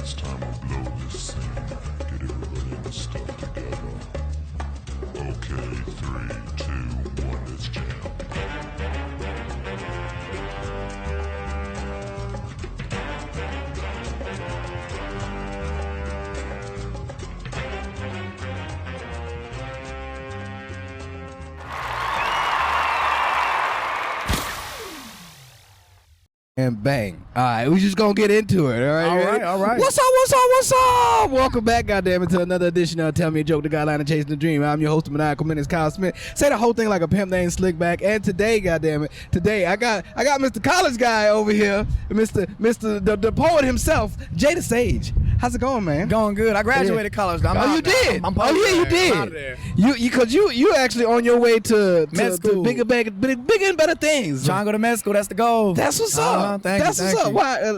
It's time to blow this scene. Get everybody in the stuff together. Okay, 3, 2, 1, let's jam. And bang. All right, we just gonna get into it. All right, All right. What's up? Welcome back, goddammit, to another edition of Tell Me a Joke, the guideline of chasing the dream. I'm your host of Maniacal, Menace, Kyle Smith. Say the whole thing like a pimp named Slickback. And today, goddammit, I got Mr. College guy over here, Mr. the poet himself, Jay the Sage. How's it going, man? Going good. I graduated college. Though. You did. I'm You did. I'm out of there. You actually on your way to Med bigger and better things. Trying to go to med school. That's the goal. That's what's up. Thank you. Why?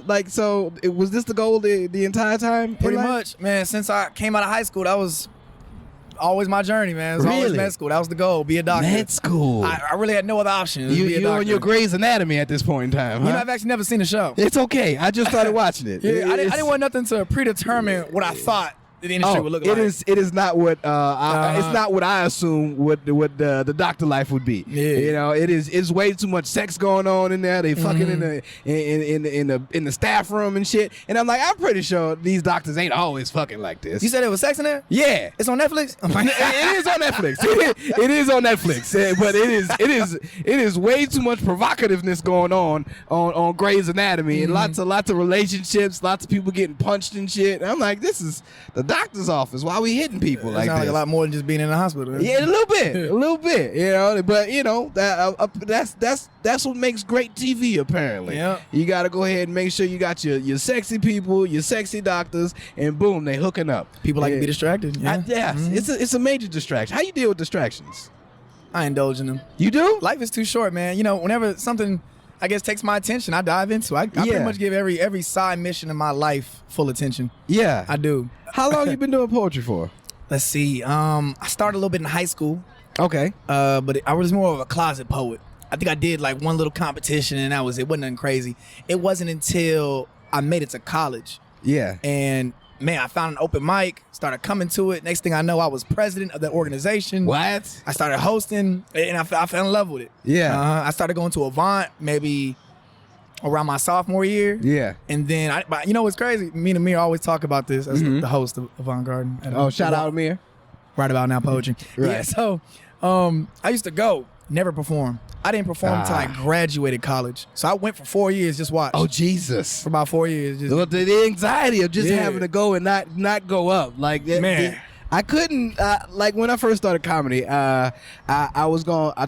Was this the goal the entire time? Pretty much, man. Since I came out of high school, that was always my journey, man. It was always Really? med school. That was the goal. Be a doctor. Med school. I really had no other option. You're on your Grey's Anatomy at this point in time, huh? You know, I've actually never seen the show. It's okay. I just started watching it. Yeah, I didn't want nothing to predetermine what I thought the industry would look like. It is not what it's not what I assume what the doctor life would be. Yeah. You know, it's way too much sex going on in there. They fucking in the staff room and shit. And I'm like, I'm pretty sure these doctors ain't always fucking like this. You said there was sex in there? Yeah. It's on Netflix? It is on Netflix. It is on Netflix, but it is way too much provocativeness going on Grey's Anatomy, and lots of relationships, lots of people getting punched and shit. And I'm like, this is the doctor's office. Why are we hitting people like Sounds this? like a lot more than just being in the hospital. Yeah, a little bit. You know, but you know that's what makes great TV. Apparently, Yeah. You got to go ahead and make sure you got your sexy people, your sexy doctors, and boom, they hooking up. People like to be distracted. Yeah. It's a major distraction. How you deal with distractions? I indulge in them. You do? Life is too short, man. You know, whenever something, I guess, takes my attention, I dive into it. I pretty much give every side mission in my life full attention. Yeah, I do. How long you been doing poetry for? Let's see. I started a little bit in high school, Okay. but I was more of a closet poet. I think I did like one little competition, and that was it. It wasn't nothing crazy. It wasn't until I made it to college, Yeah. and man, I found an open mic, started coming to it. Next thing I know, I was president of that organization. What? I started hosting, and I fell in love with it. Yeah. I started going to Avant maybe around my sophomore year. Yeah. And then, but you know what's crazy? Me and Amir always talk about this as the host of Avant Garden. Oh, shout out Amir. Right about now, poetry. Right. Yeah, so I used to go, never perform. I didn't perform until I graduated college. So I went for 4 years, just watch. Oh, Jesus. For about 4 years. Just, Well, the anxiety of just Yeah. having to go and not go up, like that. Man. I couldn't like when I first started comedy. I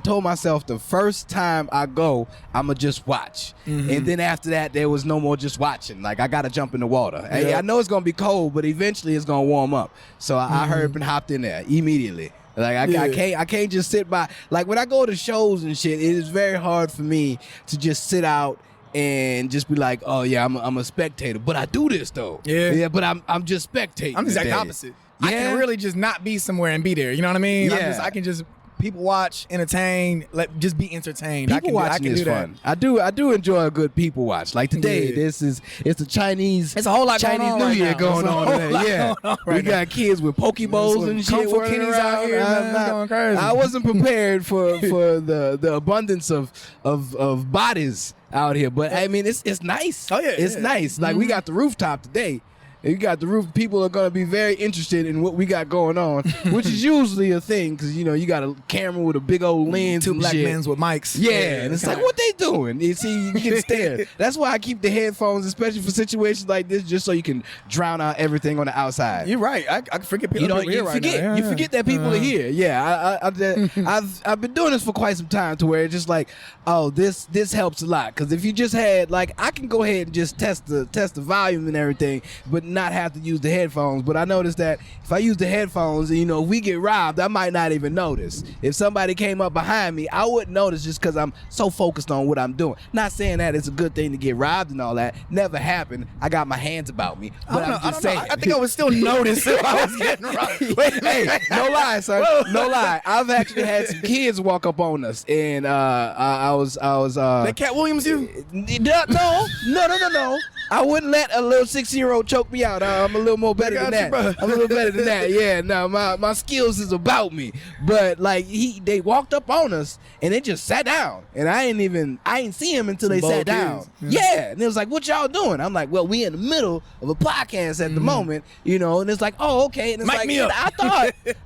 told myself the first time I go, I'ma just watch, and then after that, there was no more just watching. Like I gotta jump in the water. Hey, I know it's gonna be cold, but eventually it's gonna warm up. So I hurried up and hopped in there immediately. Like I can't just sit by. Like when I go to shows and shit, it is very hard for me to just sit out and just be like, oh yeah, I'm a spectator. But I do this though. Yeah. But I'm just spectating. I'm the exact today. opposite. I can really just not be somewhere and be there. You know what I mean? Yeah. I can just people watch, entertain, just be entertained. People watching is fun. I do enjoy a good people watch. Like today, it's a Chinese. It's a whole lot Chinese going on New right Year now. going There's a on whole today. lot Yeah, going on right we got kids with poke bowls and shit Kung Fu running kitties around. out here, man. It's going crazy. I wasn't prepared for the abundance of bodies out here, but I mean it's nice. Oh, yeah, it's yeah. nice. Like we got the rooftop today. You got the roof. People are gonna be very interested in what we got going on, which is usually a thing because you know you got a camera with a big old lens. Two and black shit. men with mics. Yeah, and it's like, what they doing? You see, you can stare. That's why I keep the headphones, especially for situations like this, just so you can drown out everything on the outside. You're right. I forget people. You know, are here you right forget. now. You forget that people are here. Yeah, I've been doing this for quite some time to where it's just like, oh, this helps a lot. Because if you just had like, I can go ahead and just test the volume and everything, but not have to use the headphones. But I noticed that if I use the headphones, you know, if we get robbed, I might not even notice. If somebody came up behind me, I wouldn't notice just because I'm so focused on what I'm doing. Not saying that it's a good thing to get robbed and all that. Never happened. I got my hands about me. But I'm just saying. I think I would still notice if I was getting robbed. Hey, no lie, son. No lie. I've actually had some kids walk up on us, and I was. They Cat Williams you? No. I wouldn't let a little 6-year-old choke me me out. I'm a little more better than got you, that. bro. I'm a little better than that. Yeah, no, my skills is about me. But like they walked up on us and they just sat down, and I ain't see him until they bold sat down. kids. Yeah, and it was like, what y'all doing? I'm like, well, we in the middle of a podcast at the moment, you know, and it's like, oh, okay, and it's Mic like, me up.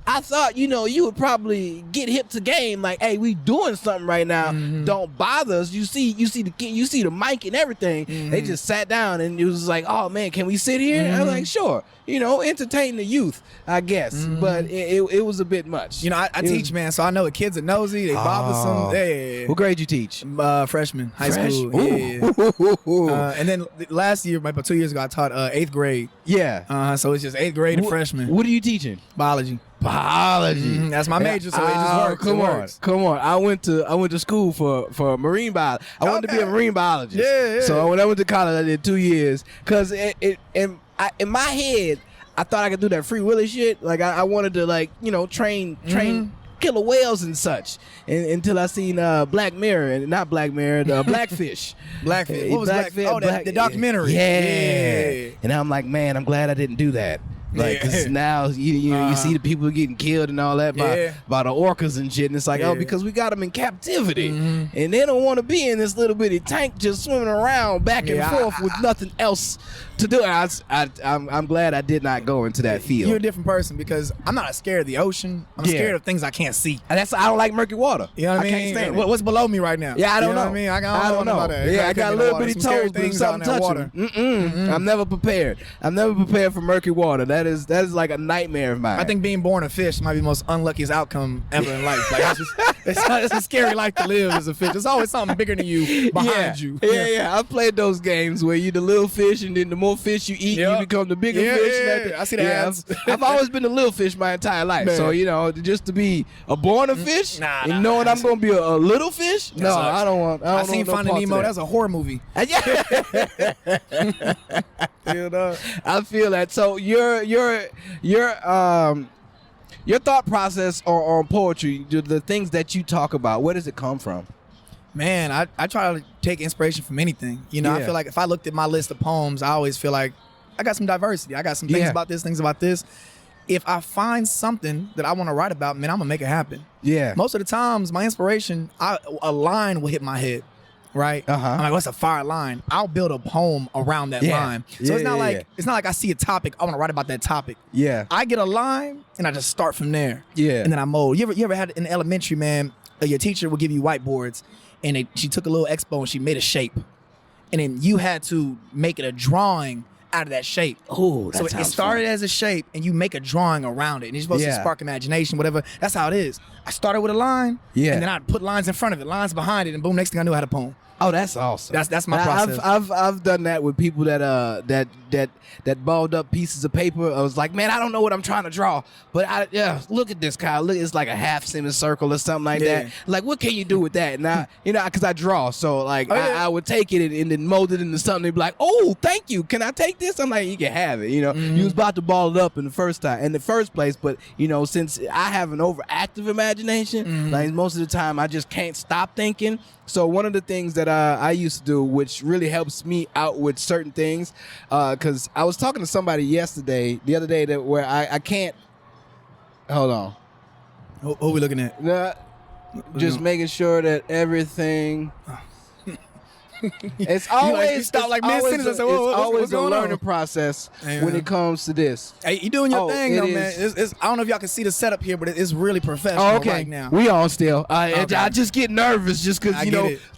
I thought, you know, you would probably get hip to game, like, hey, we doing something right now. Don't bother us. You see the mic and everything. They just sat down and it was like, oh man, can we sit here? I was like, sure. You know, entertain the youth, I guess. But it was a bit much. You know, I teach, man, so I know the kids are nosy. They bothersome. Yeah. What grade you teach? Freshman, high school. Ooh. Yeah. And then last year, about 2 years ago, I taught 8th grade. Yeah. So it's just 8th grade and freshman. What are you teaching? Biology. Biology. That's my major, so it just works. Come on. I went to school for marine biology. I wanted to be a marine biologist. Yeah. So when I went to college, I did 2 years because in my head, I thought I could do that free willy shit. Like I wanted to, like, you know, train killer whales and such. Until I seen Black Mirror, and not Black Mirror, Blackfish. Blackfish. What was Blackfish? Oh, the documentary. Yeah. And I'm like, man, I'm glad I didn't do that. Like, cause now you see the people getting killed and all that by the orcas and shit, and it's like, oh, because we got them in captivity, and they don't want to be in this little bitty tank just swimming around back and forth with nothing else to do. I'm glad I did not go into that field. You're a different person because I'm not scared of the ocean. I'm scared of things I can't see. And I don't like murky water. You know what I mean? Can't stand it. What's below me right now? Yeah, I don't know. What I mean, I don't know about that. Yeah, I got a little bitty toes, but something touching. I'm never prepared. I'm never prepared for murky water. That is like a nightmare of mine. I think being born a fish might be the most unluckiest outcome ever in life. Like it's a scary life to live as a fish. There's always something bigger than you behind you. Yeah. I've played those games where you the little fish, and then the more fish you eat, you become the bigger fish. Yeah. I see the ads. I've always been a little fish my entire life. Man. So, you know, just to be born a fish and knowing I'm going to be a little fish, no, I don't want. I seen Finding Nemo. That's a horror movie. You know, I feel that. So your thought process on poetry, the things that you talk about, where does it come from? Man, I try to take inspiration from anything. You know, I feel like if I looked at my list of poems, I always feel like I got some diversity. I got some things about this, things about this. If I find something that I want to write about, man, I'm gonna make it happen. Yeah. Most of the times, my inspiration, a line will hit my head. Right? I'm like, what's a fire line? I'll build a poem around that line. So it's not like I see a topic, I want to write about that topic. Yeah. I get a line and I just start from there. Yeah. And then I mold. You ever had in elementary, man, your teacher would give you whiteboards, and she took a little expo and she made a shape. And then you had to make it a drawing out of that shape. Oh, so it started as a shape, and you make a drawing around it, and you're supposed to spark imagination, whatever. That's how it is. I started with a line, and then I put lines in front of it, lines behind it, and boom, next thing I knew I had a poem. Oh, that's awesome. That's my process. I've done that with people that balled up pieces of paper. I was like, man, I don't know what I'm trying to draw, but look at this, Kyle. Look, it's like a half semicircle or something like that. Like, what can you do with that? And I, because I draw, so like I would take it and then mold it into something. They'd be like, oh, thank you. Can I take this? I'm like, you can have it. You was about to ball it up in the first place, but since I have an overactive imagination, like most of the time I just can't stop thinking. So one of the things that I used to do, which really helps me out with certain things, because I was talking to somebody the other day, where I can't. Hold on. Who are we looking at? Just making sure that everything. It's always you stop like mid-sentence. It's always a learning process when it comes to this. Hey, you doing your thing though, man. I don't know if y'all can see the setup here, but it's really professional right now. We on still. I just get nervous just because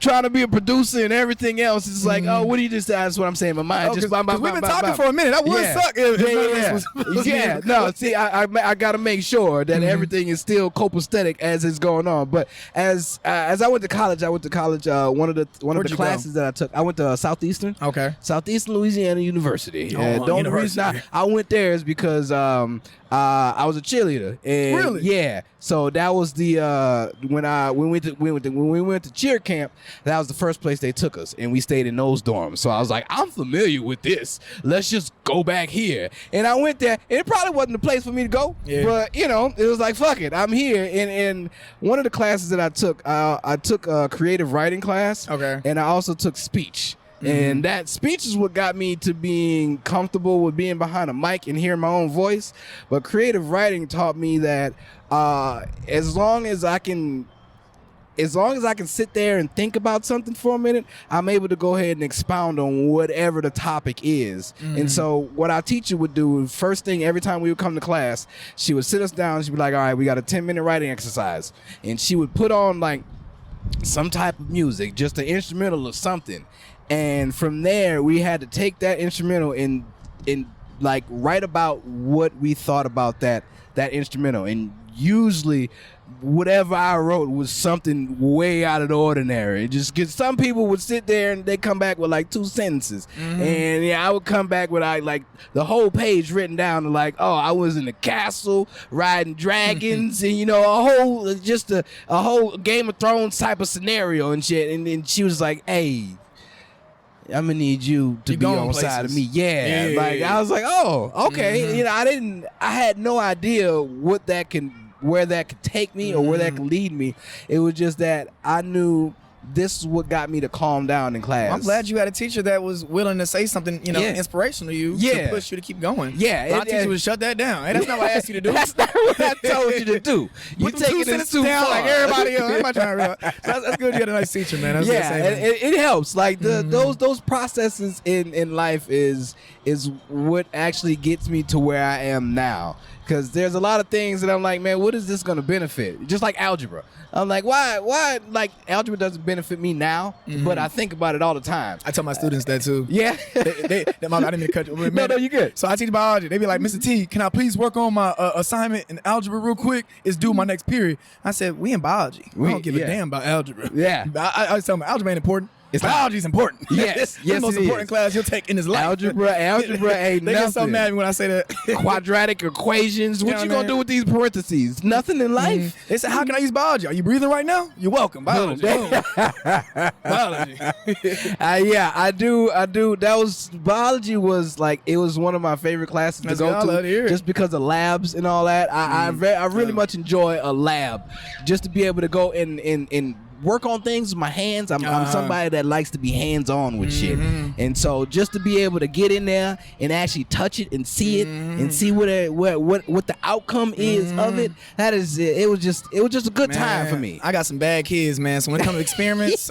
trying to be a producer and everything else. It's like, oh, what do you just? That's what I'm saying. My mind just. Because we've been talking for a minute. That would suck. Yeah. No, see, I got to make sure that everything is still copacetic as it's going on. But as I went to college, one of the classes that I took, I went to Southeastern Louisiana University. The only reason I went there is because I was a cheerleader. And really? Yeah. So that was the when we went to cheer camp, that was the first place they took us, and we stayed in those dorms. So I was like, I'm familiar with this. Let's just go back here. And I went there. And it probably wasn't the place for me to go, but it was like, fuck it, I'm here. And one of the classes that I took a creative writing class. Okay. And I also took speech. And that speech is what got me to being comfortable with being behind a mic and hearing my own voice. But creative writing taught me that as long as I can sit there and think about something for a minute, I'm able to go ahead and expound on whatever the topic is. And so what our teacher would do, first thing every time we would come to class, she would sit us down and she'd be like, all right, we got a 10-minute writing exercise. And she would put on like some type of music, just an instrumental or something. And from there, we had to take that instrumental and like write about what we thought about that instrumental. And usually whatever I wrote was something way out of the ordinary. Just because some people would sit there and they come back with like 2 sentences. And I would come back with like the whole page written down, like, oh, I was in the castle riding dragons and a whole Game of Thrones type of scenario and shit. And then she was like, hey, I'm gonna need you to be on side of me. Yeah. Like I was like, oh, okay. I had no idea where that could take me or where that could lead me. It was just that I knew this is what got me to calm down in class. I'm glad you had a teacher that was willing to say something, inspirational to you to push you to keep going. Yeah. My teacher would shut that down. Hey, that's not what I asked you to do. That's not what I told you to do. You taking this too down far. like everybody else. Everybody trying to realize. That's good you had a nice teacher, man. That's it helps. Like those processes in life is what actually gets me to where I am now. Because there's a lot of things that I'm like, man, what is this going to benefit? Just like algebra. I'm like, why? Like, algebra doesn't benefit me now, but I think about it all the time. I tell my students that too. Yeah. I didn't mean to cut you. No, you good. So I teach biology. They be like, Mr. T, can I please work on my assignment in algebra real quick? It's due my next period. I said, we in biology. We don't give a damn about algebra. Yeah. I tell them, algebra ain't important. Biology is important. Yes, it's the most important class you'll take in his life. Algebra ain't They nothing. get so mad at me when I say that. Quadratic equations. What you gonna do with these parentheses? Nothing in life. They said, how can I use biology? Are you breathing right now? You're welcome. Biology. Biology. I do. Biology was like, it was one of my favorite classes to go to, just because of labs and all that. I really much enjoy a lab, just to be able to go and work on things with my hands. I'm somebody that likes to be hands-on with shit, and so just to be able to get in there and actually touch it and see it and see what the outcome is of it. That is it. It was just a good time for me. I got some bad kids, man. So when it comes to experiments,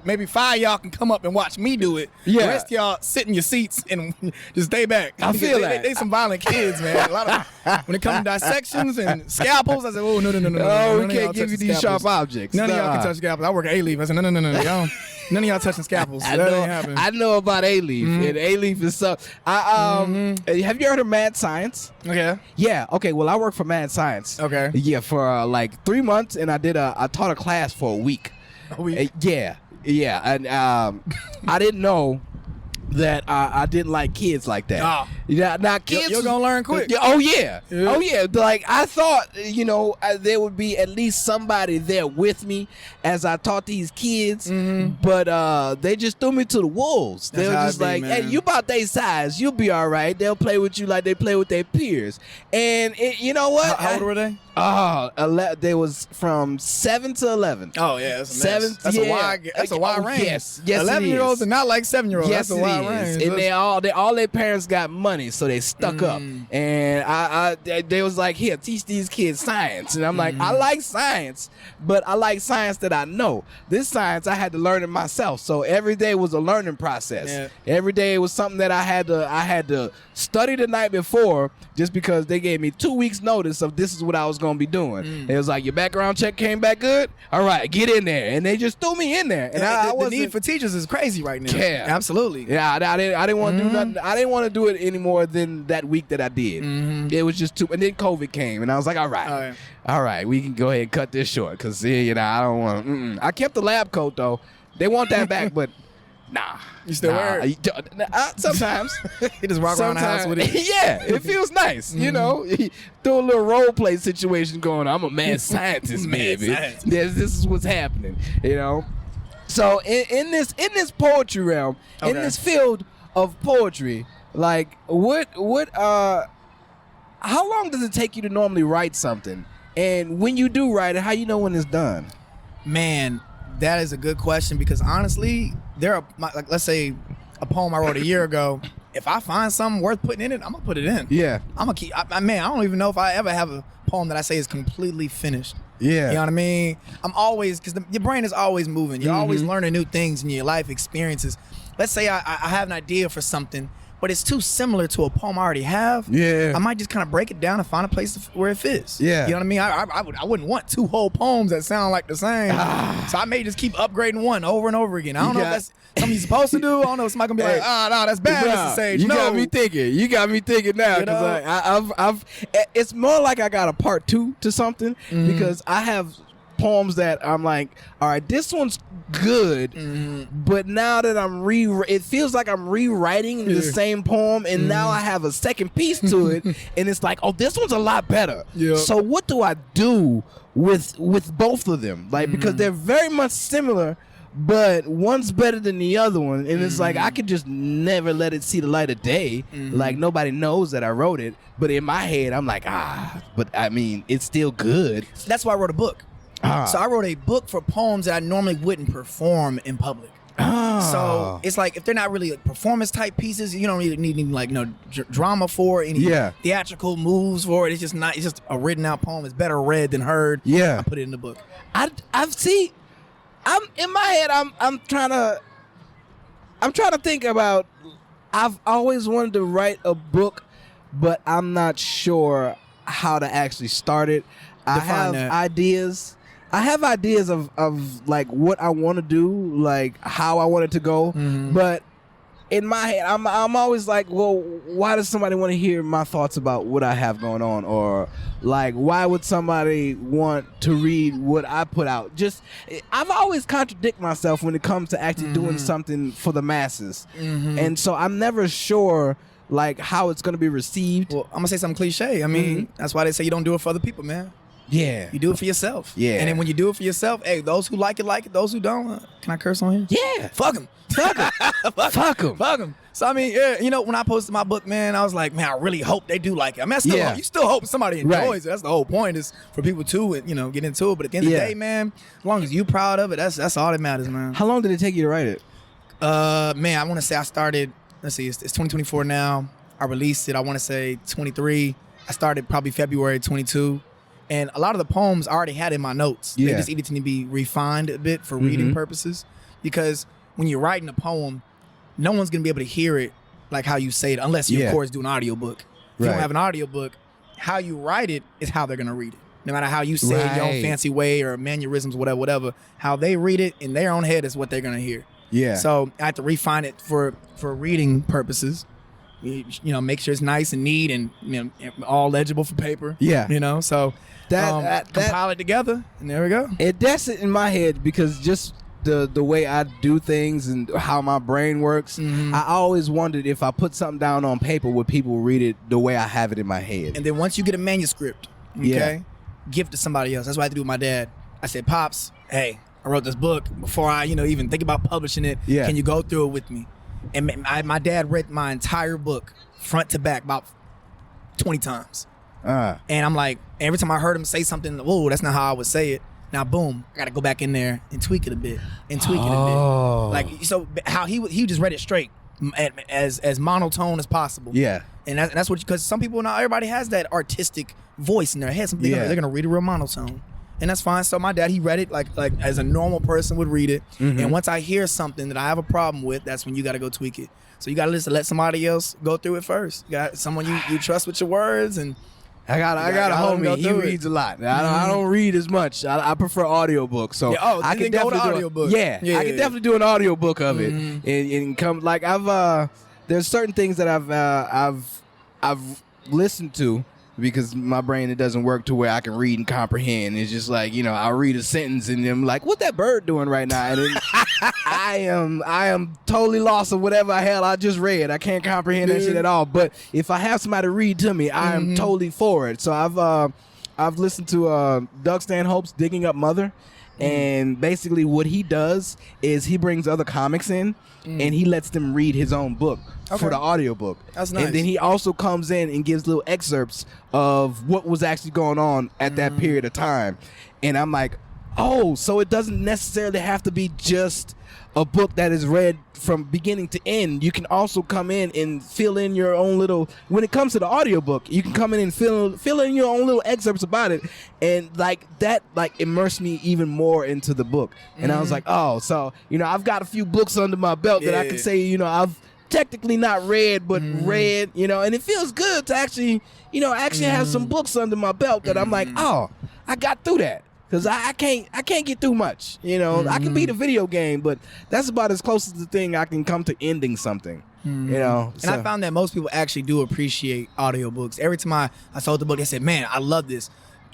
maybe 5 of y'all can come up and watch me do it. Yeah. The rest of y'all sit in your seats and just stay back. I feel that. They some violent kids, man. A lot of when it comes to dissections and scalpels, I said, oh no. Oh, we can't give you these sharp objects. None of y'all can touch scalpels. I work at A-Leaf. I said, no. Y'all, none of y'all touching scalpels. I know about A-Leaf, and A-Leaf is so. Have you heard of Mad Science? Okay. Yeah. Okay. Well, I work for Mad Science. Okay. Yeah, for like 3 months, and I taught a class for a week. A week. Yeah. And I didn't know that I didn't like kids like that. Oh. Yeah, now kids, you're gonna learn quick. Oh yeah. Like I thought, there would be at least somebody there with me as I taught these kids, but they just threw me to the wolves. They were just like, "Hey, you about their size, you'll be all right." They'll play with you like they play with their peers. And you know what? How old were they? They was from 7 to 11. Oh yeah, that's a mess. That's a wide range. Yes, 11-years are not like 7-year-olds. Yes, that's a wide range. And all their parents got money, so they stuck up. And they was like, here, teach these kids science. And I'm like, I like science, but I like science that I know. This science I had to learn it myself. So every day was a learning process. Yeah. Every day was something that I had to study the night before, just because they gave me 2 weeks notice of this is what I was gonna be doing. It was like, your background check came back good. All right, get in there. And they just threw me in there. And the need for teachers is crazy right now. Yeah, absolutely. Yeah, I didn't want to do nothing. I didn't want to do it any more than that week that I did. It was just too. And then COVID came, and I was like, all right, we can go ahead and cut this short, because I don't want. I kept the lab coat though. They want that back, but nah. You still wear it? Sometimes. You just walk around the house with it. Yeah, it feels nice. Throw a little role play situation going on. I'm a mad scientist, baby. This is what's happening. So in this poetry realm, in this field of poetry, like how long does it take you to normally write something? And when you do write it, how you know when it's done? Man, that is a good question, because honestly, like let's say a poem I wrote a year ago. If I find something worth putting in it, I'm gonna put it in. Yeah. I'm gonna keep. I don't even know if I ever have a poem that I say is completely finished. Yeah. You know what I mean? I'm always, because your brain is always moving. You're always learning new things in your life experiences. Let's say I have an idea for something, but it's too similar to a poem I already have. Yeah. I might just kind of break it down and find a place where it fits. Yeah. You know what I mean? I wouldn't want 2 whole poems that sound like the same. So I may just keep upgrading one over and over again. I don't know if that's something you're supposed to do. I don't know if somebody gonna be like, no, that's bad, Mr. Sage. You got me thinking. You got me thinking now, because I've it's more like I got a part 2 to something, because I have poems that I'm like, all right, this one's good, but now that it feels like I'm rewriting the same poem, and now I have a second piece to it, and it's like, oh, this one's a lot better. So what do I do with both of them? Like, because they're very much similar, but one's better than the other one, and it's like I could just never let it see the light of day. Like, nobody knows that I wrote it, but in my head I'm like, but I mean, it's still good. That's why I wrote a book. So I wrote a book for poems that I normally wouldn't perform in public. So it's like, if they're not really like performance type pieces, you don't really need like drama for it, any theatrical moves for it. It's just a written out poem. It's better read than heard. I put it in the book. I'm in my head, I'm trying to think about, I've always wanted to write a book, but I'm not sure how to actually start it. I have ideas of like what I want to do, like how I want it to go, but in my head, I'm always like, well, why does somebody want to hear my thoughts about what I have going on? Or like, why would somebody want to read what I put out? Just, I've always contradict myself when it comes to actually doing something for the masses. And so I'm never sure like how it's going to be received. Well, I'm going to say something cliche. I mean, that's why they say you don't do it for other people, man. Yeah. You do it for yourself. Yeah. And then when you do it for yourself, hey, those who like it. Those who don't, can I curse on here? Yeah. Fuck them. Fuck them. Fuck them. So, I mean, you know, when I posted my book, man, I was like, man, I really hope they do like it. I mean, you still hope somebody enjoys it. That's the whole point, is for people to, you know, get into it. But at the end of the day, man, as long as you proud of it, that's all that matters, man. How long did it take you to write it? Man, I want to say I started, let's see, it's 2024 now. I released it, I want to say 23. I started probably February 22. And a lot of the poems I already had in my notes. They just needed to be refined a bit for reading purposes. Because when you're writing a poem, no one's going to be able to hear it like how you say it, unless you, of course, do an audiobook. If you don't have an audiobook, how you write it is how they're going to read it. No matter how you say it, your own fancy way or mannerisms, whatever, how they read it in their own head is what they're going to hear. Yeah. So I had to refine it for reading purposes. You know, make sure it's nice and neat and, you know, all legible for paper. Yeah. You know, so that compile it together, and there we go. That's it in my head, because just the way I do things and how my brain works, I always wondered if I put something down on paper, would people read it the way I have it in my head? And then once you get a manuscript, give it to somebody else. That's what I had to do with my dad. I said, Pops, hey, I wrote this book. Before I, even think about publishing it, can you go through it with me? And my dad read my entire book front to back about 20 times. And I'm like, every time I heard him say something, whoa, that's not how I would say it. Now, boom, I got to go back in there and tweak it a bit and tweak it a bit. Like, so how he just read it straight, as monotone as possible. Yeah. And that's what, because some people, not everybody has that artistic voice in their head. Some they're going to read it real monotone. And that's fine. So my dad, he read it like as a normal person would read it. And once I hear something that I have a problem with, that's when you got to go tweak it. So you got to let somebody else go through it first. You got someone you trust with your words. And I got a homie. He reads a lot. I don't read as much. I prefer audiobooks. So I can definitely do audiobook. I can definitely do an audiobook of it. And come like there's certain things that I've listened to, because my brain, it doesn't work to where I can read and comprehend. It's just like, I'll read a sentence and I'm like, what that bird doing right now? And then I am totally lost of whatever hell I just read. I can't comprehend that shit at all. But if I have somebody read to me, I am totally for it. So I've listened to Doug Stanhope's Digging Up Mother. And basically what he does is he brings other comics in and he lets them read his own book for the audiobook. That's nice. And then he also comes in and gives little excerpts of what was actually going on at that period of time. And I'm like, Oh, so it doesn't necessarily have to be just a book that is read from beginning to end. You can also come in and fill in your own little, when it comes to the audiobook, you can come in and fill in your own little excerpts about it, and like that like immersed me even more into the book. And I was like, oh, so I've got a few books under my belt that I can say I've technically not read but read, and it feels good to actually have some books under my belt that I'm like, oh, I got through that. Cause I can't get through much, I can beat a video game, but that's about as close as the thing I can come to ending something, And I found that most people actually do appreciate audiobooks. Every time I sold the book, they said, "Man, I love this.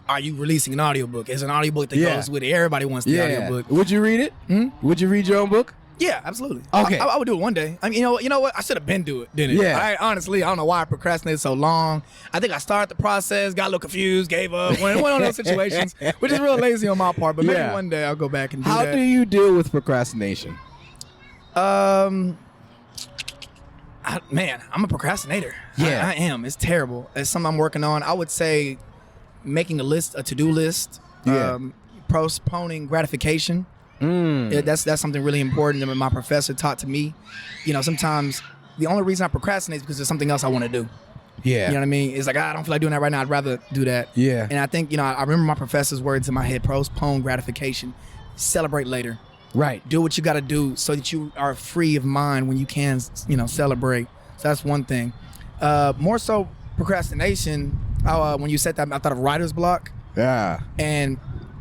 Are you releasing an audiobook?" It's an audiobook that goes with it. Everybody wants the audiobook. Would you read it? Would you read your own book? Yeah, absolutely. Okay. I would do it one day. I mean, you know what? I should have been doing it, didn't it? Yeah. Honestly, I don't know why I procrastinated so long. I think I started the process, got a little confused, gave up, went on those situations, which is real lazy on my part. But maybe one day I'll go back and do that. How do you deal with procrastination? Man, I'm a procrastinator. Yeah. I am. It's terrible. It's something I'm working on. I would say making a to-do list, postponing gratification. That's something really important that my professor taught to me. Sometimes the only reason I procrastinate is because there's something else I want to do. Yeah. You know what I mean? It's like, I don't feel like doing that right now. I'd rather do that. Yeah. And I think, I remember my professor's words in my head: postpone gratification, celebrate later. Right. Do what you got to do so that you are free of mind when you can, celebrate. So that's one thing. More so procrastination. When you said that, I thought of writer's block. Yeah. And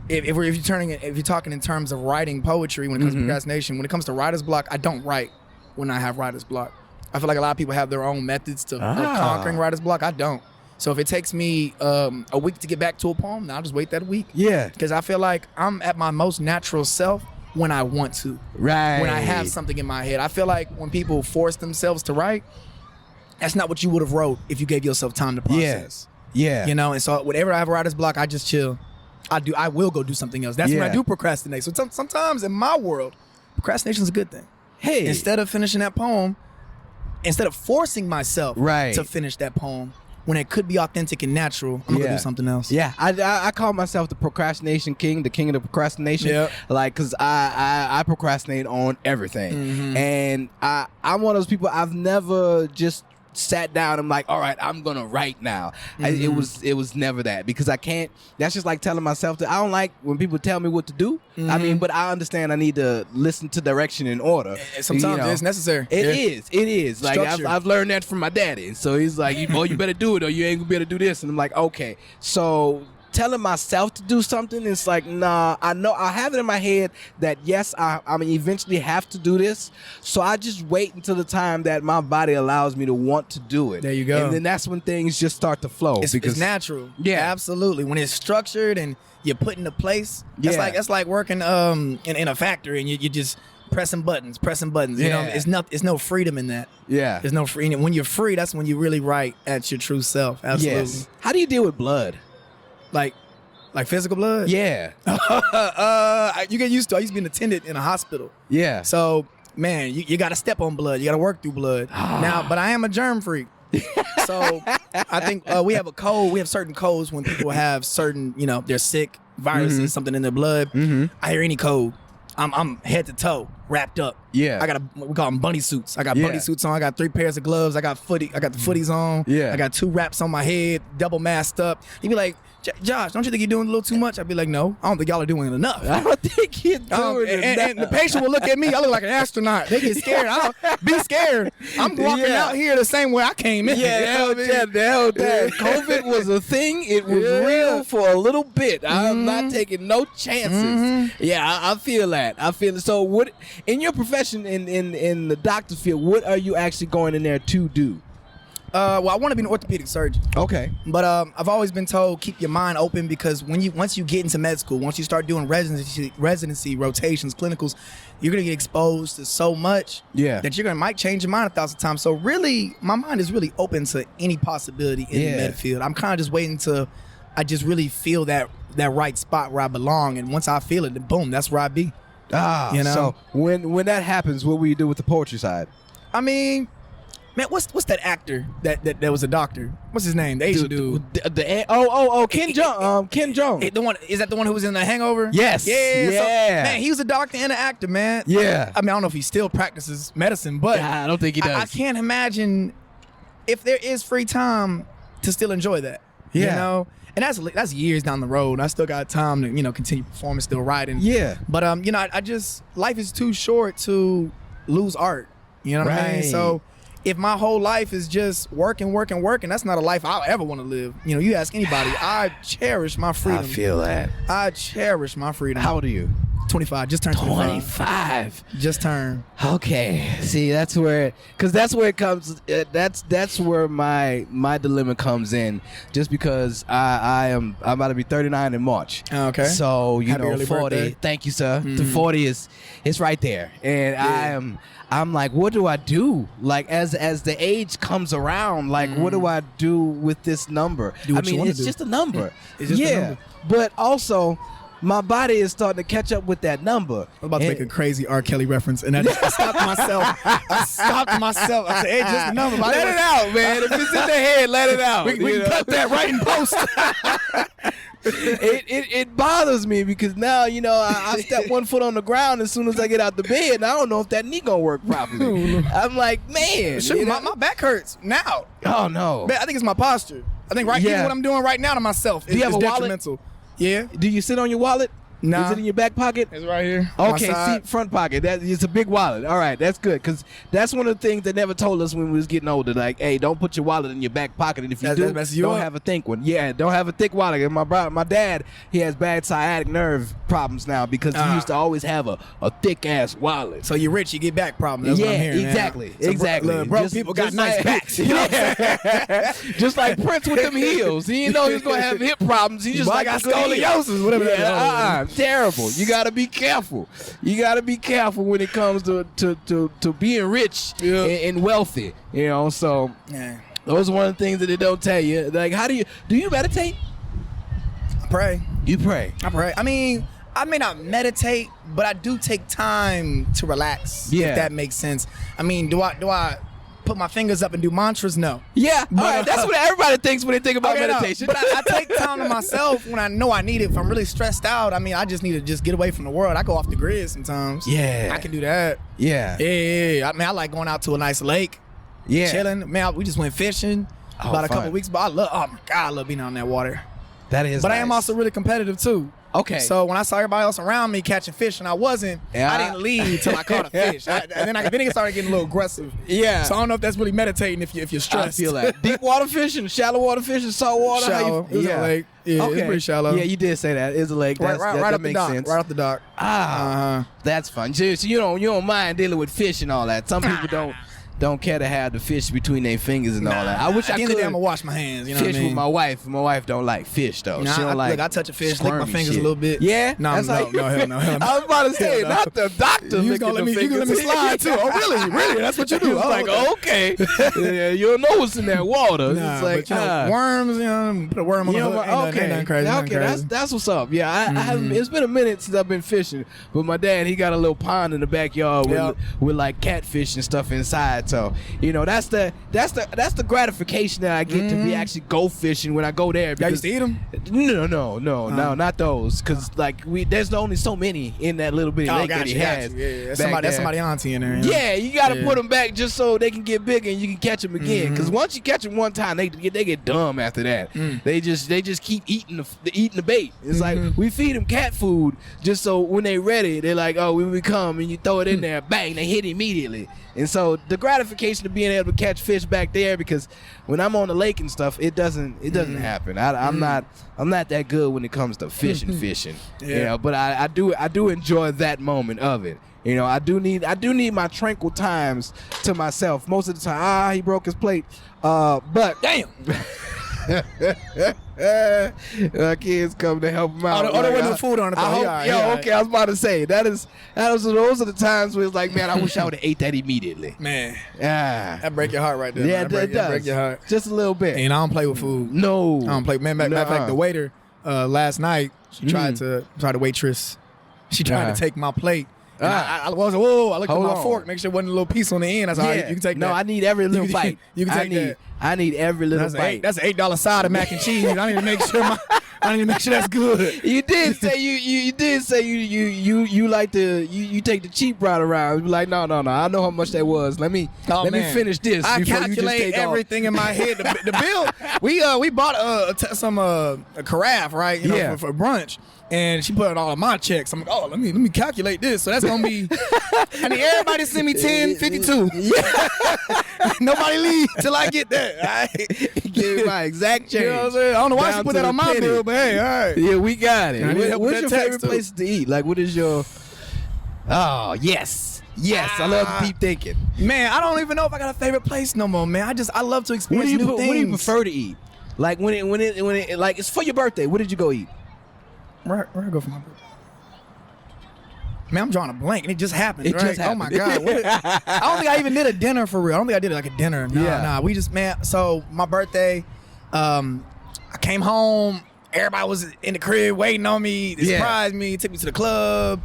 if you're talking in terms of writing poetry, when it comes to procrastination, when it comes to writer's block, I don't write when I have writer's block. I feel like a lot of people have their own methods of conquering writer's block. I don't. So if it takes me a week to get back to a poem, then I'll just wait that week. Yeah. Because I feel like I'm at my most natural self when I want to. Right. When I have something in my head. I feel like when people force themselves to write, that's not what you would have wrote if you gave yourself time to process. Yeah. And so whenever I have a writer's block, I just chill. I will go do something else. That's when I do procrastinate. So sometimes in my world, procrastination is a good thing. Hey. Instead of finishing that poem, instead of forcing myself to finish that poem, when it could be authentic and natural, I'm gonna do something else. Yeah, I call myself the procrastination king, the king of the procrastination. Yep. Like, cause I procrastinate on everything, and I'm one of those people. I've never just sat down and like, all right, I'm gonna write now. It was never that, because I can't. That's just like telling myself that I don't like when people tell me what to do. I mean, but I understand I need to listen to direction and order. Sometimes it's necessary. It is. Like Structure. I've learned that from my daddy. So he's like, you better do it or you ain't gonna be able to do this. And I'm like, okay. So telling myself to do something, it's like, nah, I know I have it in my head that yes, I eventually have to do this. So I just wait until the time that my body allows me to want to do it. There you go. And then that's when things just start to flow. It's natural. Yeah. Absolutely. When it's structured and you're put into place, that's like working in a factory and you just pressing buttons. It's no freedom in that. Yeah. There's no freedom. When you're free, that's when you really write at your true self. Absolutely. Yes. How do you deal with blood? Like physical blood? Yeah. You get used to. I used to be an attendant in a hospital. Yeah. So, man, you got to step on blood. You got to work through blood. Now, but I am a germ freak. So I think we have a code. We have certain codes when people have certain, they're sick, viruses, something in their blood. I hear any code, I'm head to toe wrapped up. Yeah. We call them bunny suits. I got bunny suits on. I got 3 pairs of gloves. I got the footies on. Yeah. I got 2 wraps on my head, double masked up. You'd be like, Josh, don't you think you're doing a little too much? I'd be like, no, I don't think y'all are doing enough. I don't think you're doing enough. And the patient will look at me. I look like an astronaut. They get scared. I don't be scared. I'm walking out here the same way I came in. COVID was a thing. It was real for a little bit. I'm not taking no chances. Yeah, I feel that. I feel it. So what in your profession in the doctor field, what are you actually going in there to do? Well, I want to be an orthopedic surgeon. Okay. But I've always been told keep your mind open, because once you get into med school, once you start doing residency rotations, clinicals, you're gonna get exposed to so much that you're gonna might change your mind 1,000 times. So really, my mind is really open to any possibility in the med field. I'm kind of just waiting to I just really feel that right spot where I belong, and once I feel it, then boom, that's where I be. So when that happens, what will you do with the poetry side? I mean, Man, what's that actor that was a doctor? What's his name? The Asian dude. Ken Jeong. Ken Jeong. The one is that the one who was in The Hangover? Yes. Yeah. Yeah. So, man, he was a doctor and an actor, man. Yeah. I mean, I don't know if he still practices medicine, but I don't think he does. I can't imagine if there is free time to still enjoy that. Yeah. You know? And that's years down the road. I still got time to, continue performing, still writing. Yeah. But I just life is too short to lose art. You know what I mean? So if my whole life is just working, that's not a life I'll ever want to live. You ask anybody, I cherish my freedom. I feel that. I cherish my freedom. How old are you? 25. Just turned 25. 25. Just turned. Okay. See, that's where it comes. That's where my dilemma comes in. Just because I'm about to be 39 in March. Okay. So Happy early 40. birthday. Thank you, sir. The 40 it's right there, and I'm like, what do I do? Like as the age comes around, like what do I do with this number? Do what you wanna it's do. just a number. It's just a number. But also my body is starting to catch up with that number. I'm about to make a crazy R. Kelly reference, and I stopped myself. I said, hey, just a number. Let it out, man. If it's in the head, let it out. We can cut that right in post. It bothers me because now, I step one foot on the ground as soon as I get out the bed, and I don't know if that knee gonna work properly. I'm like, man. Shoot, my back hurts now. Oh, no. Man, I think it's my posture. I think even what I'm doing right now to myself is you have a wallet? detrimental. Yeah. Do you sit on your wallet? Nah. Is it in your back pocket? It's right here. Okay, see, front pocket. It's a big wallet. All right, that's good because that's one of the things they never told us when we was getting older. Like, hey, don't put your wallet in your back pocket, and if you don't have a thick one. Yeah, don't have a thick wallet. And my dad, he has bad sciatic nerve problems now because he used to always have a thick ass wallet. So you're rich, you get back problems. That's what I'm hearing. Exactly, So exactly. Bro, people got nice backs. You know what I'm saying? Just like Prince with them heels. He didn't know he was gonna have hip problems. He just got scoliosis, whatever that is. Terrible. You gotta be careful. You gotta be careful when it comes to being rich and wealthy. So those are one of the things that they don't tell you. Like, how do you meditate? I pray. You pray. I pray. I mean, I may not meditate, but I do take time to relax. Yeah. If that makes sense. I mean, do I put my fingers up and do mantras? No. Yeah, but, all right, that's what everybody thinks when they think about meditation. No, but I take time to myself when I know I need it. If I'm really stressed out, I mean, I just need to just get away from the world. I go off the grid sometimes. Yeah. I can do that. Yeah. Yeah. I mean, I like going out to a nice lake. Yeah. Chilling. Man, we just went fishing about a couple weeks, but oh my God, I love being out in that water. That is But nice. I am also really competitive too. Okay. So when I saw everybody else around me catching fish and I wasn't, I didn't leave till I caught a fish. And then it started getting a little aggressive. Yeah. So I don't know if that's really meditating if you're stressed. I feel that. Deep water fishing, shallow water fishing, salt water. Shallow. It was a lake. Yeah, it's pretty shallow. Yeah, you did say that. It's a lake. Right That off makes the dock. sense. Right off the dock. That's fun. So you don't mind dealing with fish and all that. Some people don't care to have the fish between their fingers and all that. I wish I could. I'm gonna wash my hands. You know fish what I mean? with my wife. My wife don't like fish though. Nah, she don't like. Look, I touch a fish, lick my squirmy fingers shit. a little bit. Yeah. No, hell no. I was about to say, Hell no. not the doctor. You can let me slide too. Oh, really? That's what you do? It's like, okay. Yeah, you don't know what's in that water. Nah, it's like but, worms. Put a worm on the hook. Ain't nothing crazy. Okay, that's what's up. Yeah, I haven't. It's been a minute since I've been fishing, but my dad, he got a little pond in the backyard with like catfish and stuff inside. So that's the gratification that I get to be actually go fishing when I go there. Y'all used to eat them? No, not those. Cause there's only so many in that little bitty lake that he has. Yeah, that's somebody auntie in there. Yeah, you gotta put them back just so they can get bigger and you can catch them again. Cause once you catch them one time, they get dumb after that. They just keep eating the bait. It's like we feed them cat food just so when they ready, they're like, oh, when we come and you throw it in there, bang, they hit immediately. And so the gratification of being able to catch fish back there, because when I'm on the lake and stuff, it doesn't happen. I'm not that good when it comes to fishing. Yeah. But I do enjoy that moment of it. I do need my tranquil times to myself. Most of the time, he broke his plate. But damn. Our kids come to help him out. There wasn't no food on it. Okay, I was about to say those are the times where it's like, man, I wish I would have ate that immediately. Man, yeah, that break your heart right there. Yeah, man. that does. Break your heart Just a little bit. And I don't play with food. No, I don't play. Man, matter of fact, the waiter last night, she tried to waitress. She tried to take my plate. And I was whoa. I looked at Hold my on. fork, make sure it wasn't a little piece on the end. I said, all right, you can take that. No, I need every little bite. You can take that. I need every little bite. That's an $8 side of mac and cheese. I need to make sure that's good. You did say you did say you like to you take the cheap route around. You be like, no. I know how much that was. Let me finish this. I before you just calculate take everything in my head. The bill. We bought a carafe, right? You know, for brunch. And she put it all in my checks. I'm like, oh, let me calculate this. So that's gonna be. I need everybody to send me 10.52. Yeah. Nobody leave till I get that. Right? Give me my exact change. You know what I'm saying? I don't know why she put that on my bill, but hey, all right. Yeah, we got it. What's What's your favorite place to eat? Like, what is your? Oh, yes. I love to keep thinking. Man, I don't even know if I got a favorite place no more, man. I love to experience new things. What do you prefer to eat? Like when it like it's for your birthday. What did you go eat? Where I go for my birthday? Man, I'm drawing a blank, and it just happened. It just happened. Oh my God! I don't think I even did a dinner for real. I don't think I did like a dinner. Nah. We just So my birthday, I came home. Everybody was in the crib waiting on me. They surprised me. Took me to the club.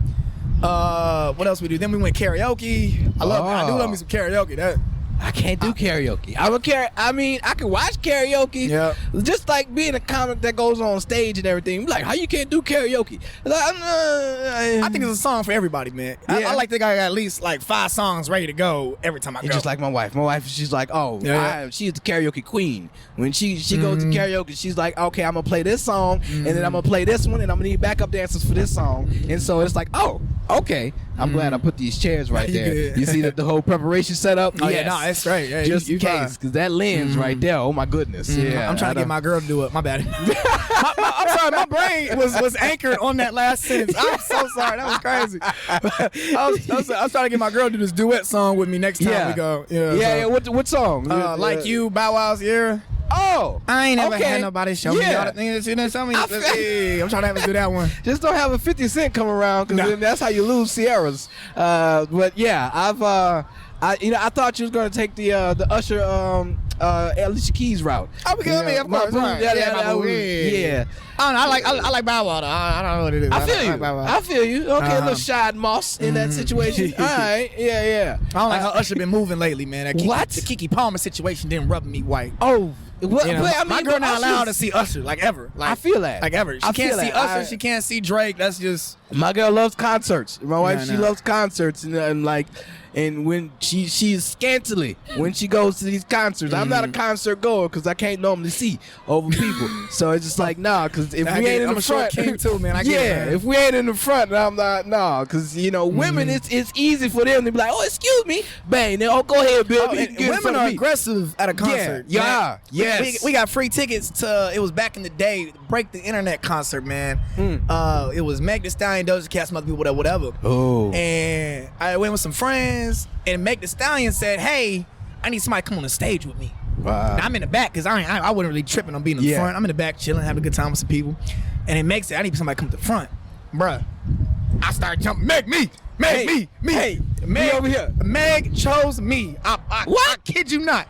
What else we do? Then we went karaoke. I do love me some karaoke. I can't do karaoke. I can watch karaoke. Yeah. Just like being a comic that goes on stage and everything. Like, how you can't do karaoke? Like, I think it's a song for everybody, man. I like to think I got at least like 5 songs ready to go every time I go. It's just like my wife. My wife, she's like, she's the karaoke queen. When she goes to karaoke, she's like, okay, I'm gonna play this song, and then I'm gonna play this one, and I'm gonna need backup dancers for this song. And so it's like, oh, okay. I'm glad I put these chairs right there. You see the whole preparation set up? Oh, yeah, no, that's right. Yeah, just in case, because that lens right there, oh my goodness. Yeah, I'm trying to get my girl to do it. My bad. I'm sorry, my brain was anchored on that last sentence. I'm so sorry. That was crazy. I was trying to get my girl to do this duet song with me next time we go. Yeah. What song? Like You, Bow Wow's Year. Oh, I ain't never had nobody show me all the things that you tell me. I'm trying to have to do that one. Just don't have a 50 Cent come around, because then that's how you lose Sierras. But yeah, I thought you was gonna take the Usher Alicia Keys route. Oh, because of course. Right. Yeah. I don't know. I like Bow Wow. I don't know what it is. I feel you. Okay, a little Shad Moss in that situation. All right. Yeah. I don't like how Usher been moving lately, man. The Kiki Palmer situation didn't rub me white. Oh. Well, my girl not allowed to see Usher like ever. Like, I feel that. Like ever. She can't see Usher. She can't see Drake. That's just. My girl loves concerts. My wife, she loves concerts, and when she's scantily when she goes to these concerts. I'm not a concert goer because I can't normally see over people. So it's just like, nah, because if we ain't in the front, king too, man. I get it, man. If we ain't in the front, I'm not, nah, because women, it's easy for them to be like, oh, excuse me, bang, then go ahead, Bill. Women are aggressive at a concert. Yeah. Yes. We got free tickets to. It was back in the day, Break the Internet concert, man. It was Meg Thee Stallion, Doja Cat, some other people, whatever. Oh. And I went with some friends, and Meg Thee Stallion said, "Hey, I need somebody to come on the stage with me." Wow. Now, I'm in the back because I wasn't really tripping on being in the front. I'm in the back chilling, having a good time with some people. And then Meg said, "I need somebody to come to the front." Bruh, I started jumping. Meg, me. Hey, Meg over here. Meg chose me. I kid you not.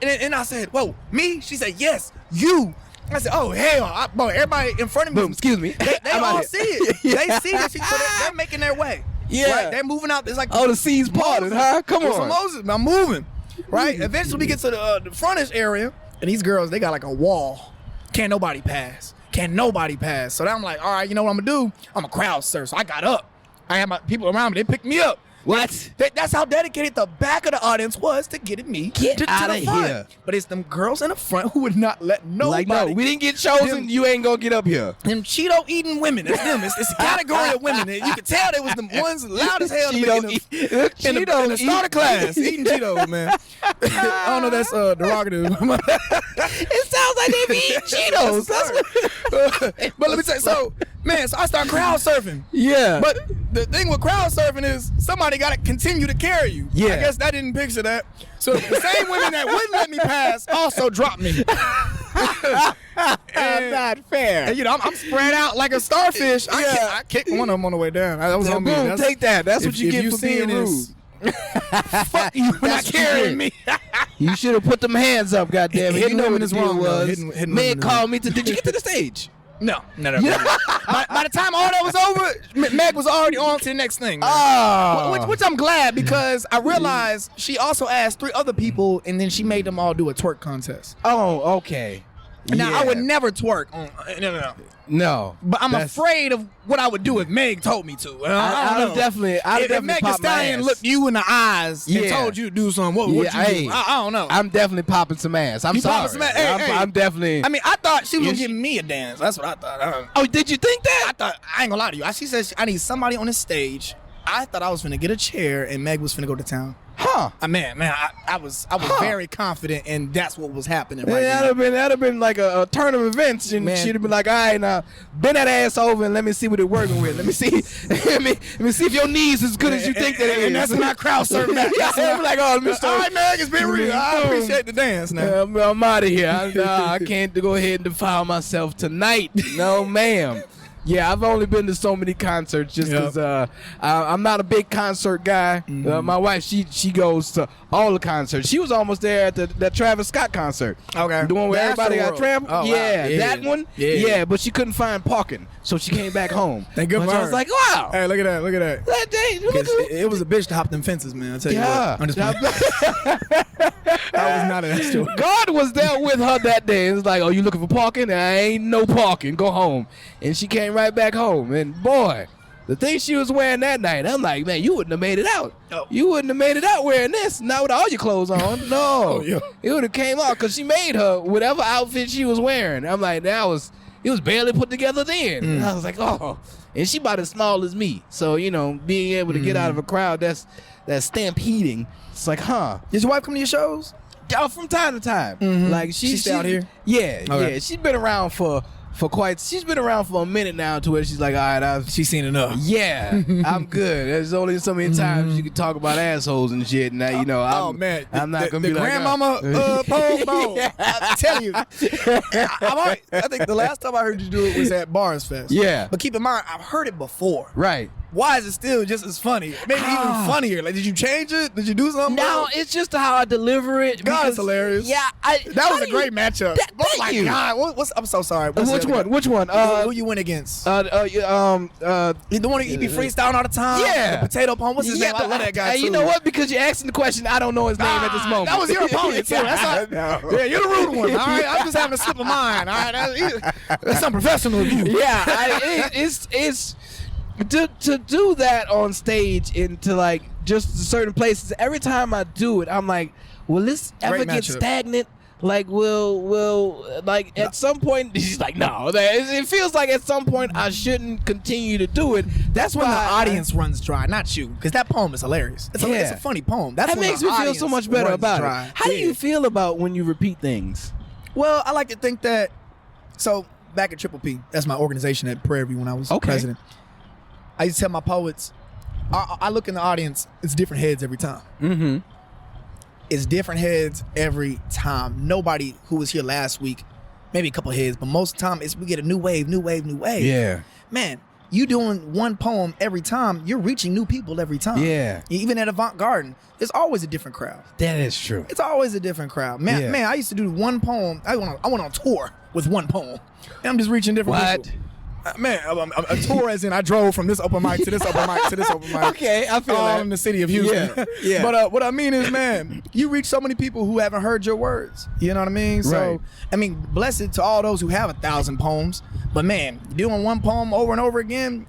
And I said, "Whoa, me?" She said, "Yes, you." I said, "Oh hell, boy, everybody in front of me." Boom, excuse me. They all see it. They see that. So they're making their way. Yeah, right? They're moving out. It's like the seas parted, huh? Come on, Moses. I'm moving. Right. Eventually, we get to the frontish area, and these girls, they got like a wall. Can't nobody pass. So then I'm like, all right, you know what I'm gonna do? I'm a crowd surf. So I got up. I had my people around me. They picked me up. What? That's how dedicated the back of the audience was to getting me to the front. Here. But it's them girls in the front who would not let nobody. Like, no, we didn't get chosen. You ain't gonna get up here. Them Cheeto eating women. It's them. It's a category of women. You can tell they was the ones loud as hell in the starter class eating Cheetos, man. I don't know. That's derogative. It sounds like they be eating Cheetos. But let me tell you. So I start crowd surfing. Yeah. But the thing with crowd surfing is somebody got to continue to carry you. Yeah. I guess I didn't picture that. So the same women that wouldn't let me pass also dropped me. Not fair. And, I'm spread out like a starfish. I kicked one of them on the way down. That was on me. Take that. That's what you get for being rude. Fuck you for not carrying me. You should have put them hands up, goddammit. You know what this wrong was. Man called me to. Did you get to the stage? No. By the time all that was over, Meg was already on to the next thing. Man. Oh. Which I'm glad, because I realized she also asked 3 other people, and then she made them all do a twerk contest. Oh, okay. Now, Yeah. I would never twerk on. No. No. But I'm afraid of what I would do if Meg told me to. I don't know. If Meg Thee Stallion looked you in the eyes and told you to do something, what would you do? I don't know. I'm definitely popping some ass. I'm sorry. Popping some ass? I'm definitely. I mean, I thought she was going to give me a dance. That's what I thought. Oh, did you think that? I thought, I ain't going to lie to you. She said, I need somebody on the stage. I thought I was finna get a chair and Meg was finna go to town. Huh? I was very confident, and that's what was happening right now. That'd have been like a turn of events, and she'd have been like, "All right, now bend that ass over and let me see what it's working with. Let me see, let me see if your knees as good as you think that it is." And that's when I crowd surf back. I'm like, "Oh, Mr. All right, Meg, it's been real. I appreciate the dance. Now I'm out of here. I can't go ahead and defile myself tonight. No, ma'am." Yeah, I've only been to so many concerts just because I'm not a big concert guy. My wife, she goes to all the concerts. She was almost there at that Travis Scott concert. Okay. The one where everybody got trampled. Oh, yeah, wow. that one. Yeah, but she couldn't find parking, so she came back home. Thank goodness. I was like, wow. Hey, look at that. Look at that. That day, it was a bitch to hop them fences, man. I'll tell you what. I'm just I was not an extra. God was there with her that day. It was like, oh, you looking for parking? I ain't no parking. Go home. And she came right back home. And boy, the thing she was wearing that night, I'm like, man, you wouldn't have made it out. Oh. You wouldn't have made it out wearing this. Not with all your clothes on. No. It would have came out because she made her whatever outfit she was wearing. I'm like, it was barely put together then. And I was like, oh. And she about as small as me. So, being able to get out of a crowd that's stampeding, it's like, huh. Did your wife come to your shows? From time to time. Like she's out here? Yeah, yeah. She's been around for she's been around for a minute now to where she's like, all right, she's seen enough. Yeah, I'm good. There's only so many times you can talk about assholes and shit. And I'm not gonna be like grandmama pole. I tell you, I think the last time I heard you do it was at Bars Fest. Yeah, but keep in mind, I've heard it before. Right. Why is it still just as funny? Maybe even funnier. Like, did you change it? Did you do something? No, it's just how I deliver it. God, it's hilarious. Yeah, that was a great matchup. Oh my God, I'm so sorry. Which one? Who you went against? The one who be freestyling all the time. Yeah, the potato palm. What's his name? I love that guy too. You know what? Because you're asking the question, I don't know his name at this moment. That was your opponent too. That's not, yeah, you're the rude one. All right, I'm just having a slip of mine. All right, that's unprofessional of you. Yeah, it's. To do that on stage into like just certain places, every time I do it, I'm like, will this ever get stagnant? Like, will like at some point? She's like, no. It feels like at some point I shouldn't continue to do it. That's when why the audience runs dry, not you, because that poem is hilarious. It's a funny poem. That makes me feel so much better about it. How do you feel about when you repeat things? Well, I like to think that. So back at Triple P, that's my organization at Prairie View when I was president. I used to tell my poets, I look in the audience, it's different heads every time. Mm-hmm. It's different heads every time. Nobody who was here last week, maybe a couple heads, but most of the time we get a new wave. Yeah. Man, you doing one poem every time, you're reaching new people every time. Yeah. Even at Avant Garden, there's always a different crowd. That is true. It's always a different crowd. Man, I used to do one poem. I went on tour with one poem. And I'm just reaching different people. A tour as in I drove from this open mic to this open mic to this open mic. Okay, I feel that. In the city of Houston. Yeah. But what I mean is, man, you reach so many people who haven't heard your words. You know what I mean? So, I mean, blessed to all those who have 1,000 poems. But man, doing one poem over and over again,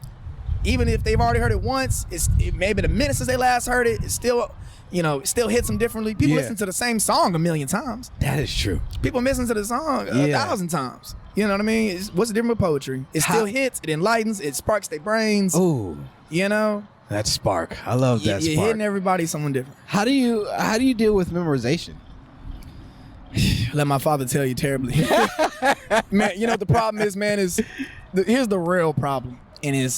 even if they've already heard it once, maybe the minute since they last heard it, it's still, still hits them differently. People listen to the same song 1,000,000 times. That is true. People listen to the song 1,000 times. You know what I mean? What's the difference with poetry? It still hits, it enlightens, it sparks their brains. Ooh. That spark. I love that spark. You're hitting everybody someone different. How do you deal with memorization? Let my father tell you terribly. Man, the problem is, man, here's the real problem. And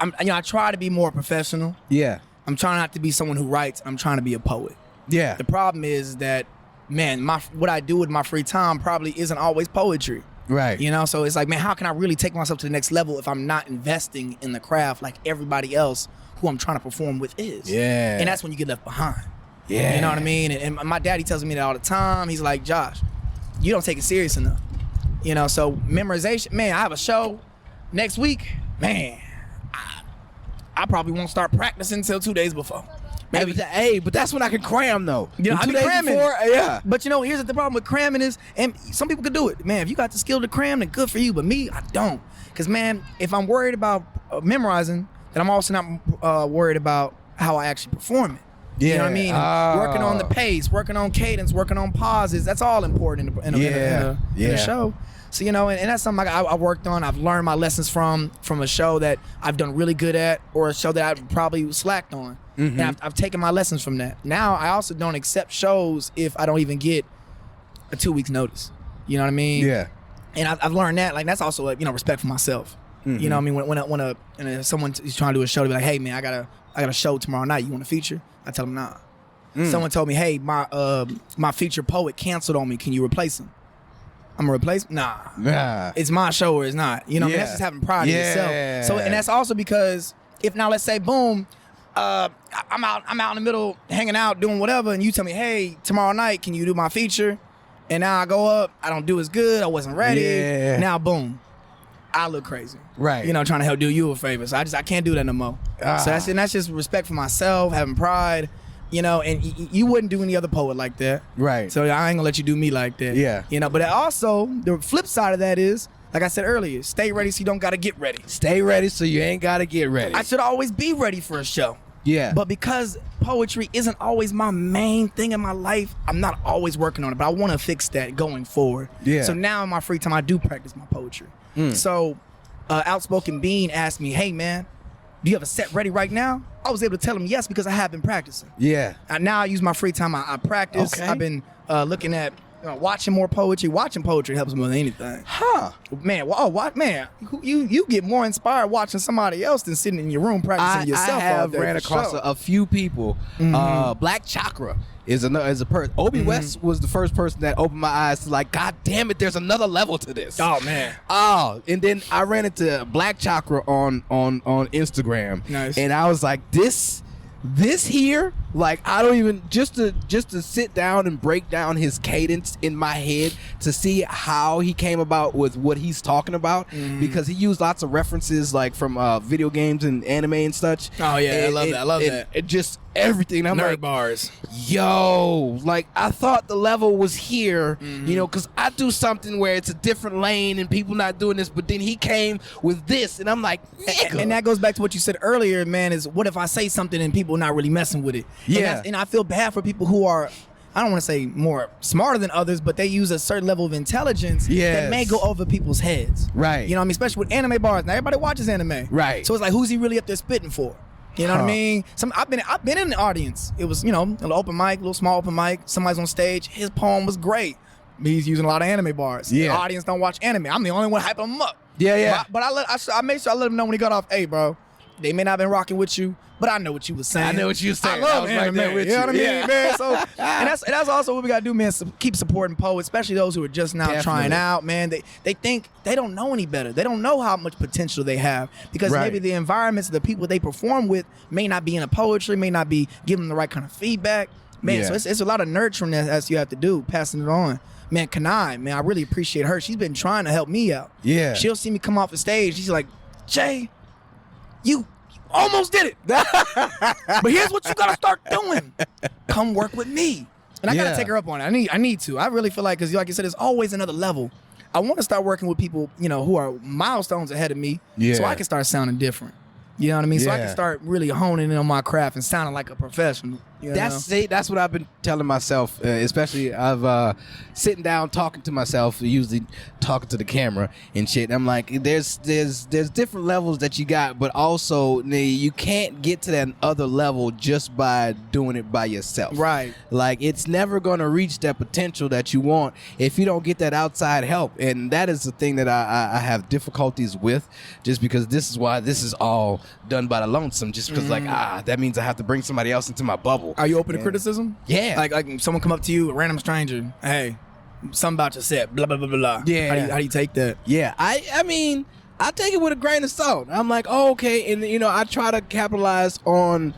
I try to be more professional. Yeah. I'm trying not to be someone who writes. I'm trying to be a poet. Yeah. The problem is that, man, what I do with my free time probably isn't always poetry. Right. So it's like, man, how can I really take myself to the next level if I'm not investing in the craft like everybody else who I'm trying to perform with is? Yeah. And that's when you get left behind. Yeah. You know what I mean? And my daddy tells me that all the time. He's like, Josh, you don't take it serious enough. So memorization, man, I have a show next week. Man, I probably won't start practicing until 2 days before. Maybe. Hey, but that's when I can cram though. You know, I 2 be days cramming. before, yeah. But you know, here's the problem with cramming is, and some people could do it. Man, if you got the skill to cram, then good for you. But me, I don't. Because man, if I'm worried about memorizing, then I'm also not worried about how I actually perform it. You know what I mean? Working on the pace, working on cadence, working on pauses. That's all important in a show. So, you know, and that's something I worked on. I've learned my lessons from a show that I've done really good at, or a show that I've probably slacked on. And I've taken my lessons from that. Now, I also don't accept shows if I don't even get a 2 weeks notice. You know what I mean? Yeah. And I've learned that. Like, that's also, like, you know, respect for myself. You know what I mean? When someone is trying to do a show, to be like, hey, man, I got a show tomorrow night. You want to feature? I tell them, nah. Someone told me, hey, my feature poet canceled on me. Can you replace him? I'm gonna replace him? Nah. It's my show or it's not. You know what I mean? That's just having pride in yourself. So, and that's also because if now let's say, boom, I'm out in the middle hanging out doing whatever, and you tell me, hey, tomorrow night, can you do my feature? And now I go up, I don't do as good, I wasn't ready. Now, boom, I look crazy. Right. You know, trying to help do you a favor. So I can't do that no more. So that's just respect for myself, having pride. You know, and you wouldn't do any other poet like that. Right. So I ain't gonna let you do me like that. Yeah. You know, but also, the flip side of that is, like I said earlier, stay ready so you don't gotta get ready. Stay ready so you ain't gotta get ready. I should always be ready for a show. Yeah. But because poetry isn't always my main thing in my life, I'm not always working on it. But I want to fix that going forward. Yeah. So now in my free time, I do practice my poetry. So Outspoken Bean asked me, hey, man, do you have a set ready right now? I was able to tell him yes because I have been practicing. Yeah. Now I use my free time. I practice. Okay. I've been looking at watching more poetry. Watching poetry helps more than anything. Huh. Man, you get more inspired watching somebody else than sitting in your room practicing yourself. I have all day ran for across sure. a few people. Black Chakra is a person. Obi West was the first person that opened my eyes to like, God damn it, there's another level to this. Oh man. Oh, and then I ran into Black Chakra on Instagram. Nice. And I was like, this here, like, I don't even just to sit down and break down his cadence in my head to see how he came about with what he's talking about, because he used lots of references like from video games and anime and such. Oh yeah, I love that. It just everything. I'm Nerd like, bars. yo, like I thought the level was here, you know, because I do something where it's a different lane and people not doing this, but then he came with this, and I'm like, nigga. And that goes back to what you said earlier, man, is what if I say something and people not really messing with it? Yeah. And I feel bad for people who are, I don't want to say more smarter than others, but they use a certain level of intelligence that may go over people's heads. Right. You know what I mean? Especially with anime bars. Now everybody watches anime. Right. So it's like, who's he really up there spitting for? You know what I mean? I've been in the audience. It was, you know, a little open mic, a little small open mic. Somebody's on stage. His poem was great. He's using a lot of anime bars. Yeah. The audience don't watch anime. I'm the only one hyping them up. Yeah. But I made sure I let him know when he got off. Hey, bro, they may not have been rocking with you, but I know what you was saying. I know what you were saying. I love I was right anime. there with you know you. what I mean, Yeah. man? So, and that's also what we gotta do, man. Keep supporting poets, especially those who are just now Definitely. trying out, man. They think they don't know any better. They don't know how much potential they have because Right. maybe the environments, the people they perform with, may not be into poetry, may not be giving them the right kind of feedback, man. Yeah. So it's a lot of nurturing that you have to do, passing it on. Man, Kanai, man, I really appreciate her. She's been trying to help me out. Yeah. She'll see me come off the stage. She's like, Jay, you almost did it. But here's what you gotta start doing. Come work with me. And I gotta take her up on it. I need to. I really feel like, because like you said, there's always another level. I want to start working with people, you know, who are milestones ahead of me, so I can start sounding different. You know what I mean? So I can start really honing in on my craft and sounding like a professional. You know? That's what I've been telling myself, especially I've sitting down talking to myself, usually talking to the camera and shit. I'm like, there's different levels that you got, but also you can't get to that other level just by doing it by yourself. Right. Like, it's never going to reach that potential that you want if you don't get that outside help. And that is the thing that I have difficulties with, just because this is why this is all done by the lonesome, just because like, that means I have to bring somebody else into my bubble. Are you open to criticism? Yeah. Like someone come up to you, a random stranger, hey, something about your set, blah, blah, blah, blah, blah. Yeah. How do you take that? Yeah, I mean, I take it with a grain of salt. I'm like, oh, okay, and you know, I try to capitalize on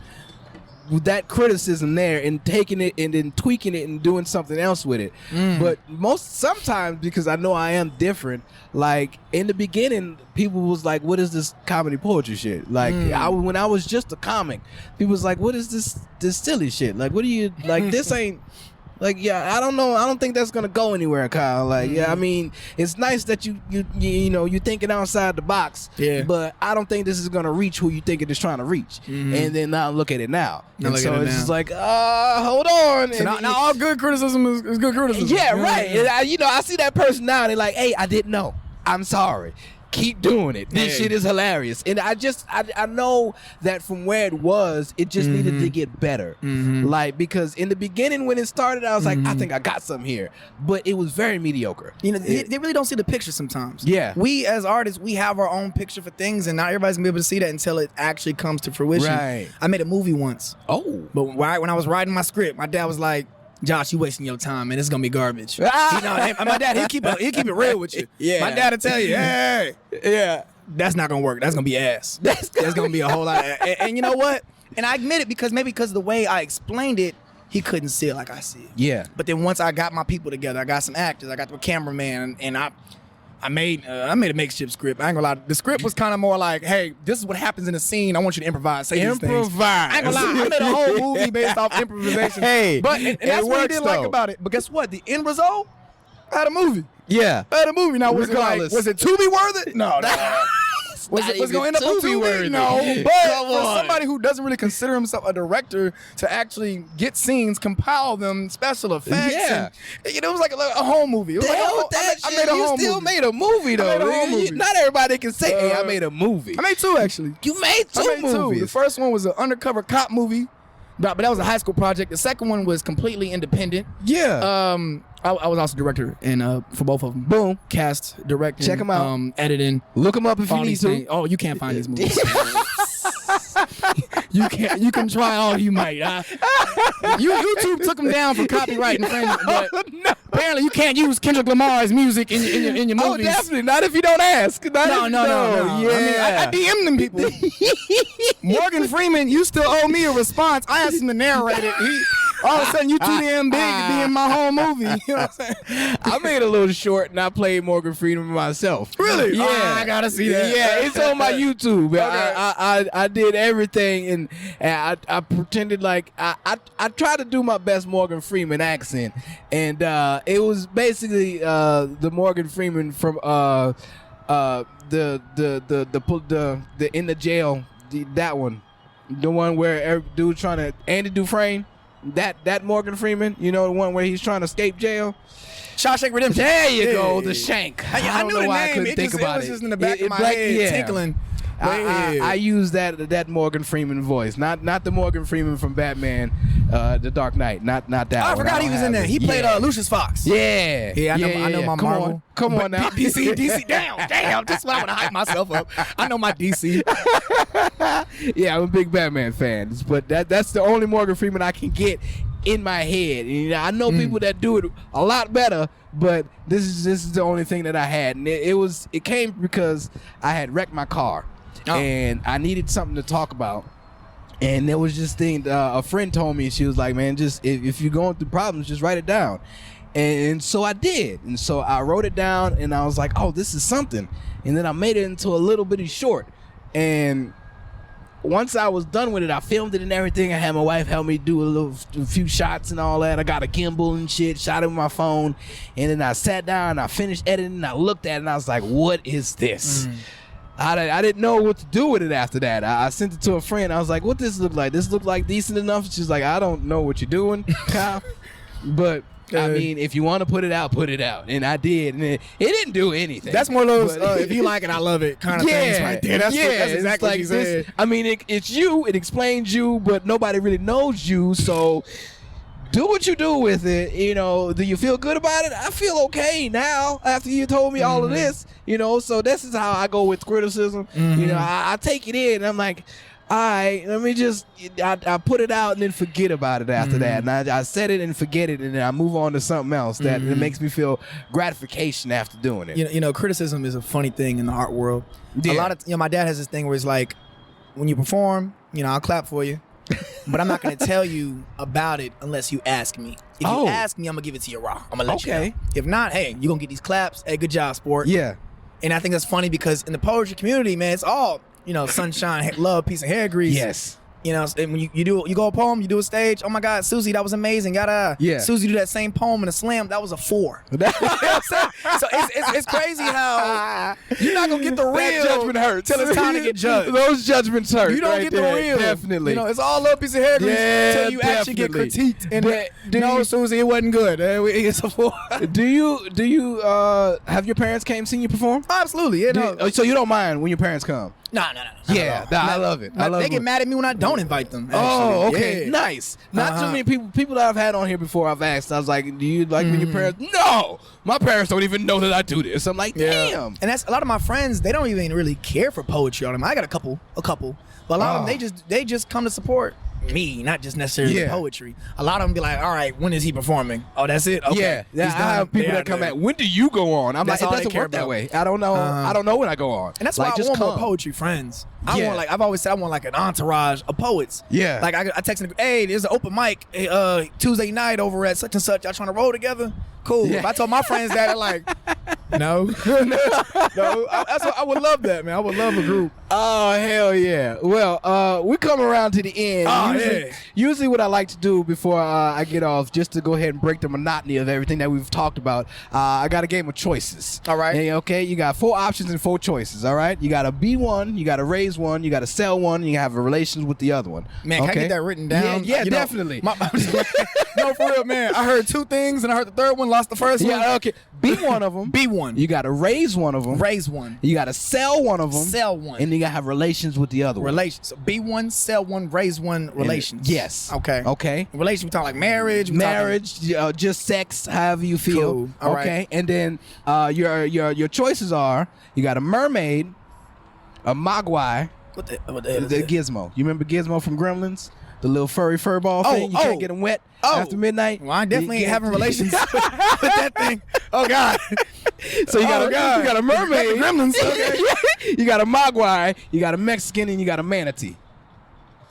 that criticism there and taking it and then tweaking it and doing something else with it. But sometimes because I know I am different, like in the beginning people was like, what is this comedy poetry shit? Like when I was just a comic, people was like, what is this silly shit? Like, what do you like? This ain't like, yeah, I don't know. I don't think that's gonna go anywhere, Kyle. Like, yeah, I mean, it's nice that you know you're thinking outside the box. Yeah. But I don't think this is gonna reach who you think it is trying to reach. And then now look at it now. And so it's just like, hold on. So now all good criticism is good criticism. Yeah, right. And I see that person now. And they're like, hey, I didn't know. I'm sorry. Keep doing it. This shit is hilarious. And I know that from where it was, it just needed to get better. Like, because in the beginning when it started, I was like, I think I got something here. But it was very mediocre. You know, they really don't see the picture sometimes. Yeah. We as artists, we have our own picture for things, and not everybody's gonna be able to see that until it actually comes to fruition. Right. I made a movie once. Oh. But when I was writing my script, my dad was like, Josh, you wasting your time, man. It's gonna be garbage. You know, and my dad, he'll keep it real with you. Yeah. My dad will tell you, hey, yeah, that's not gonna work. That's gonna be ass. That's gonna be a whole lot. And you know what? And I admit it because of the way I explained it, he couldn't see it like I see it. Yeah. But then once I got my people together, I got some actors, I got the cameraman, and I made a makeshift script. I ain't gonna lie. The script was kind of more like, hey, this is what happens in a scene. I want you to improvise. Say these things. I ain't gonna lie. I made a whole movie based off improvisation. Hey, but and that's what I didn't like about it. But guess what? The end result, I had a movie. Yeah, I had a movie. Now was it to be worthy? No. Was it going to end up on TV? No, but for somebody who doesn't really consider himself a director to actually get scenes, compile them, special effects, and, it was like a home movie. It was I made a home movie. You still made a movie though. Not everybody can say, "Hey, I made a movie." I made two actually. You made two movies. The first one was an undercover cop movie, but that was a high school project. The second one was completely independent. Yeah. I was also director for both of them. Boom. Cast, directing. Check them out. Editing. Look them up if you need to. Oh, you can't find these movies. You can try all you might. YouTube took them down for copyright infringement, but apparently you can't use Kendrick Lamar's music in your movies. Oh, definitely. Not if you don't ask. No. Yeah. I mean, I DM them people. Morgan Freeman, you still owe me a response. I asked him to narrate it. All of a sudden, you too damn big to be in my whole movie. You know what I'm saying? I made a little short, and I played Morgan Freeman myself. Really? Yeah. I gotta see that. Yeah, it's on my YouTube. Okay. I did everything, and I pretended like I tried to do my best Morgan Freeman accent, and it was basically the Morgan Freeman from the in the jail, that one, the one where every dude trying to Andy Dufresne. That Morgan Freeman, you know, the one where he's trying to escape jail. Shawshank Redemption. There you go, the Shank. I don't know why I couldn't think about it. It was just in the back of my head, tinkling. I use that Morgan Freeman voice, not the Morgan Freeman from Batman, The Dark Knight, not that one. I forgot he was in there. He played Lucius Fox. Yeah, I know my Marvel. Come on now, DC, damn. That's why I want to hype myself up. I know my DC. Yeah, I'm a big Batman fan, but that's the only Morgan Freeman I can get in my head. And, I know people that do it a lot better, but this is the only thing that I had, and it came because I had wrecked my car. And I needed something to talk about, and there was this thing a friend told me. She was like, man, just if you're going through problems, just write it down. And so I did, and so I wrote it down, and I was like, oh, this is something. And then I made it into a little bitty short, and once I was done with it, I filmed it and everything. I had my wife help me do a few shots and all that. I got a gimbal and shit, shot it with my phone, and then I sat down and I finished editing, and I looked at it and I was like, what is this? I didn't know what to do with it after that. I sent it to a friend. I was like, what does this look like? This look like decent enough? She's like, I don't know what you're doing, Kyle. But, I mean, if you want to put it out, put it out. And I did. And it didn't do anything. That's one of those, if you like it, I love it kind of things right there. That's exactly what you said. I mean, it's you. It explains you, but nobody really knows you. So do what you do with it. You know, do you feel good about it? I feel okay now after you told me all of this. You know, so this is how I go with criticism. You know, I take it in and I'm like, all right, let me just, I put it out and then forget about it after that. And I set it and forget it, and then I move on to something else that it makes me feel gratification after doing it. You know, criticism is a funny thing in the art world. Yeah. A lot of, my dad has this thing where it's like, when you perform, I'll clap for you. but I'm not gonna tell you about it unless you ask me. If you ask me, I'm gonna give it to you raw. I'm gonna let you know. If not, hey, you gonna get these claps. Hey, good job, sport. Yeah. And I think that's funny because in the poetry community, man, it's all, sunshine, love, peace, and hair grease. Yes. And when you go a poem, you do a stage. Oh my God, Susie, that was amazing. Susie do that same poem in a slam. That was a 4. You know what I'm saying? So it's crazy how you're not gonna get the real that judgment hurts till it's time to get judged. Those judgments hurt. You don't get the real. Definitely. It's all a little piece of hair grease until you actually get critiqued. And Susie, it wasn't good. It's a 4. Do you have your parents came seen you perform? Absolutely. Yeah. So you don't mind when your parents come? No. Yeah, I love it. They get mad at me when I don't invite them. Actually. Oh, okay, yeah. nice. Not too many people that I've had on here before. I've asked. I was like, "Do you like when your parents?" No, my parents don't even know that I do this. I'm like, damn. And that's a lot of my friends. They don't even really care for poetry on them. I got a couple, but a lot of them they just come to support me, not just necessarily poetry. A lot of them be like, all right, when is he performing? Oh, that's it? Okay. Yeah. I have people that come at, when do you go on? I'm that's like, it doesn't work that way. I don't know. I don't know when I go on. And that's why I want more poetry friends. I've always said I want like an entourage of poets. Yeah. Like I texted, hey, there's an open mic Tuesday night over at such and such. Y'all trying to roll together? Cool. Yeah. If I told my friends that, they're like, no. That's what I would love that, man. I would love a group. Oh, hell yeah. Well, we come around to the end. Usually what I like to do before I get off, just to go ahead and break the monotony of everything that we've talked about, I got a game of choices. All right. And, okay, you got 4 options and 4 choices, all right? You got to be one, you got to raise one, you got to sell one, and you have a relations with the other one. Man, can I get that written down? Yeah, definitely. No, for real, man. I heard 2 things, and I heard the third one, lost the first one. Yeah, okay. Be one of them. Be one. You got to raise one of them. Raise one. You got to sell one of them. Sell one. And you got to have relations with the other one. Relations. So be one, sell one, raise one, relations. Yes. Okay. Relations, we talk like marriage. Just sex, however you feel. Cool. All right. And then your choices are, you got a mermaid, a mogwai, what the hell is that? Gizmo. You remember Gizmo from Gremlins? The little furry fur ball thing. You can't get them wet after midnight. Well, I definitely ain't having relations with that thing. Oh God. So you got a mermaid. Gremlins. Okay. You got a mogwai. You got a Mexican, and you got a manatee.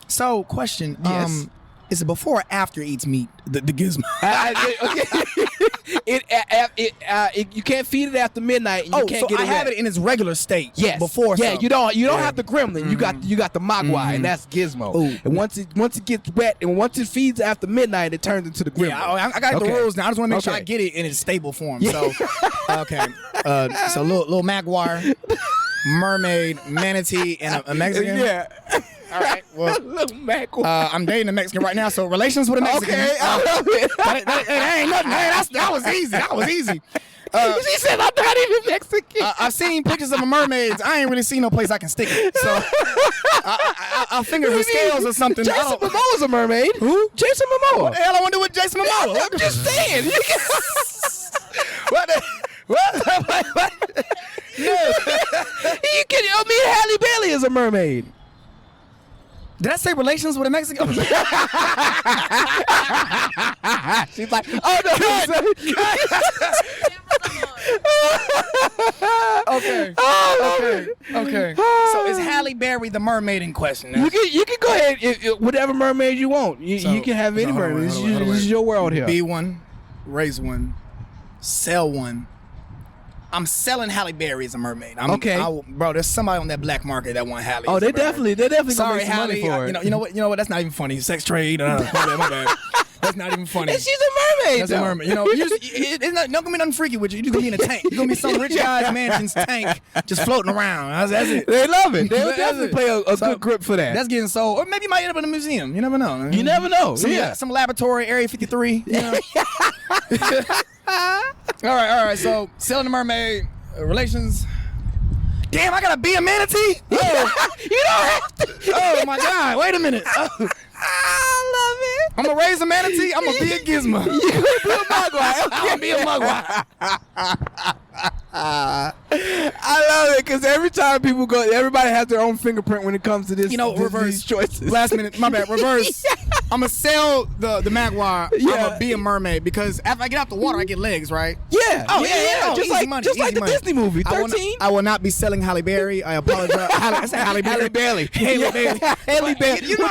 So, question. Yes. Is it before or after it eats meat? The gizmo. You can't feed it after midnight. And you can't get it. I have it in its regular state. Yes. Before. Yeah. You don't have the gremlin. You got the mogwai, and that's Gizmo. Ooh. And once it gets wet, and once it feeds after midnight, it turns into the gremlin. Yeah, I got the rules now. I just want to make sure I get it in its stable form. Yeah. So, okay. So little magwire, mermaid, manatee, and a Mexican. Yeah. All right. Well, I'm dating a Mexican right now, so relations with a Mexican. Okay. I love it. That ain't nothing. Hey, that was easy. She said I'm not even Mexican. I've seen pictures of a mermaids. I ain't really seen no place I can stick it. So I'll finger her scales or something. Jason Momoa's a mermaid. Who? Jason Momoa. What the hell I want to do with Jason Momoa? I'm just saying. What? No. You can. I mean, Halle Bailey is a mermaid. Did I say relations with a Mexican? She's like, oh no. Okay. So is Halle Berry the mermaid in question? You can go ahead, whatever mermaid you want. You can have any mermaid. This is your world here. Be one, raise one, sell one. I'm selling Halle Berry as a mermaid. Bro, there's somebody on that black market that want Halle. Oh, they definitely Sorry, gonna make some money Halle. for it. You know what? That's not even funny. Sex trade. My bad. That's not even funny. And she's a mermaid. That's a mermaid. You know, it's not gonna be nothing freaky with you. You're just gonna be in a tank. You're gonna be some rich guy's mansion's tank just floating around. That's it. They love it. They would definitely play a good grip for that. That's getting sold. Or maybe you might end up in a museum. You never know. You never know. Some laboratory, Area 53. You know? All right. So selling the mermaid. Relations. Damn, I gotta be a manatee? Oh, you don't have to. Oh my God! Wait a minute. Oh. I love it. I'm gonna raise a manatee. I'm gonna be a gizmo. You gonna be a mogwai? I'm gonna be a mogwai. I love it because every time people go, everybody has their own fingerprint when it comes to this. Reverse these choices. Last minute, my bad. Reverse. I'm gonna sell the Magwire. I'm Yeah. gonna be a mermaid because after I get out the water, I get legs, right? Yeah. Oh, yeah. yeah. Just Easy like money, just like easy the money. Disney movie, I will 13. I will not be selling Halle Berry. I apologize. I said Halle Berry. Halle Bailey. Haley Bailey. Haley Bailey. You know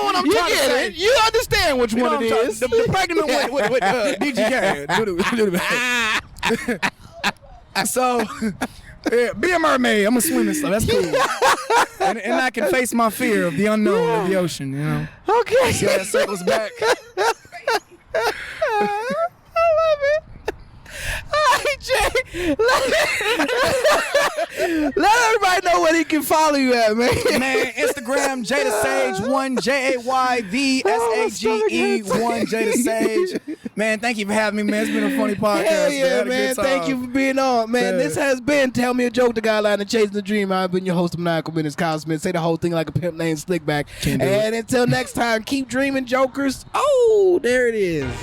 what I'm you trying to get say. it. You understand which You know one what it I'm is. talking- the pregnant one with DGK. So, yeah, be a mermaid. I'm gonna swim and stuff. That's cool. and I can face my fear of the unknown of the ocean. You know. Okay. See how that circles back. I love it. All right, Jay. Let everybody know where he can follow you at, man. Man, Instagram JayTheSage1 JayVSAGE1 JayTheSage. Man, thank you for having me, man. It's been a funny podcast. Hell yeah, I had a man. good time. Thank you for being on, man. Yeah. This has been Tell Me a Joke, the guideline of Chasing the Dream. I've been your host of Maniacal, Menace, Kyle Smith. Say the whole thing like a pimp named Slickback. Can't do And until next time, keep dreaming, jokers. Oh, there it is.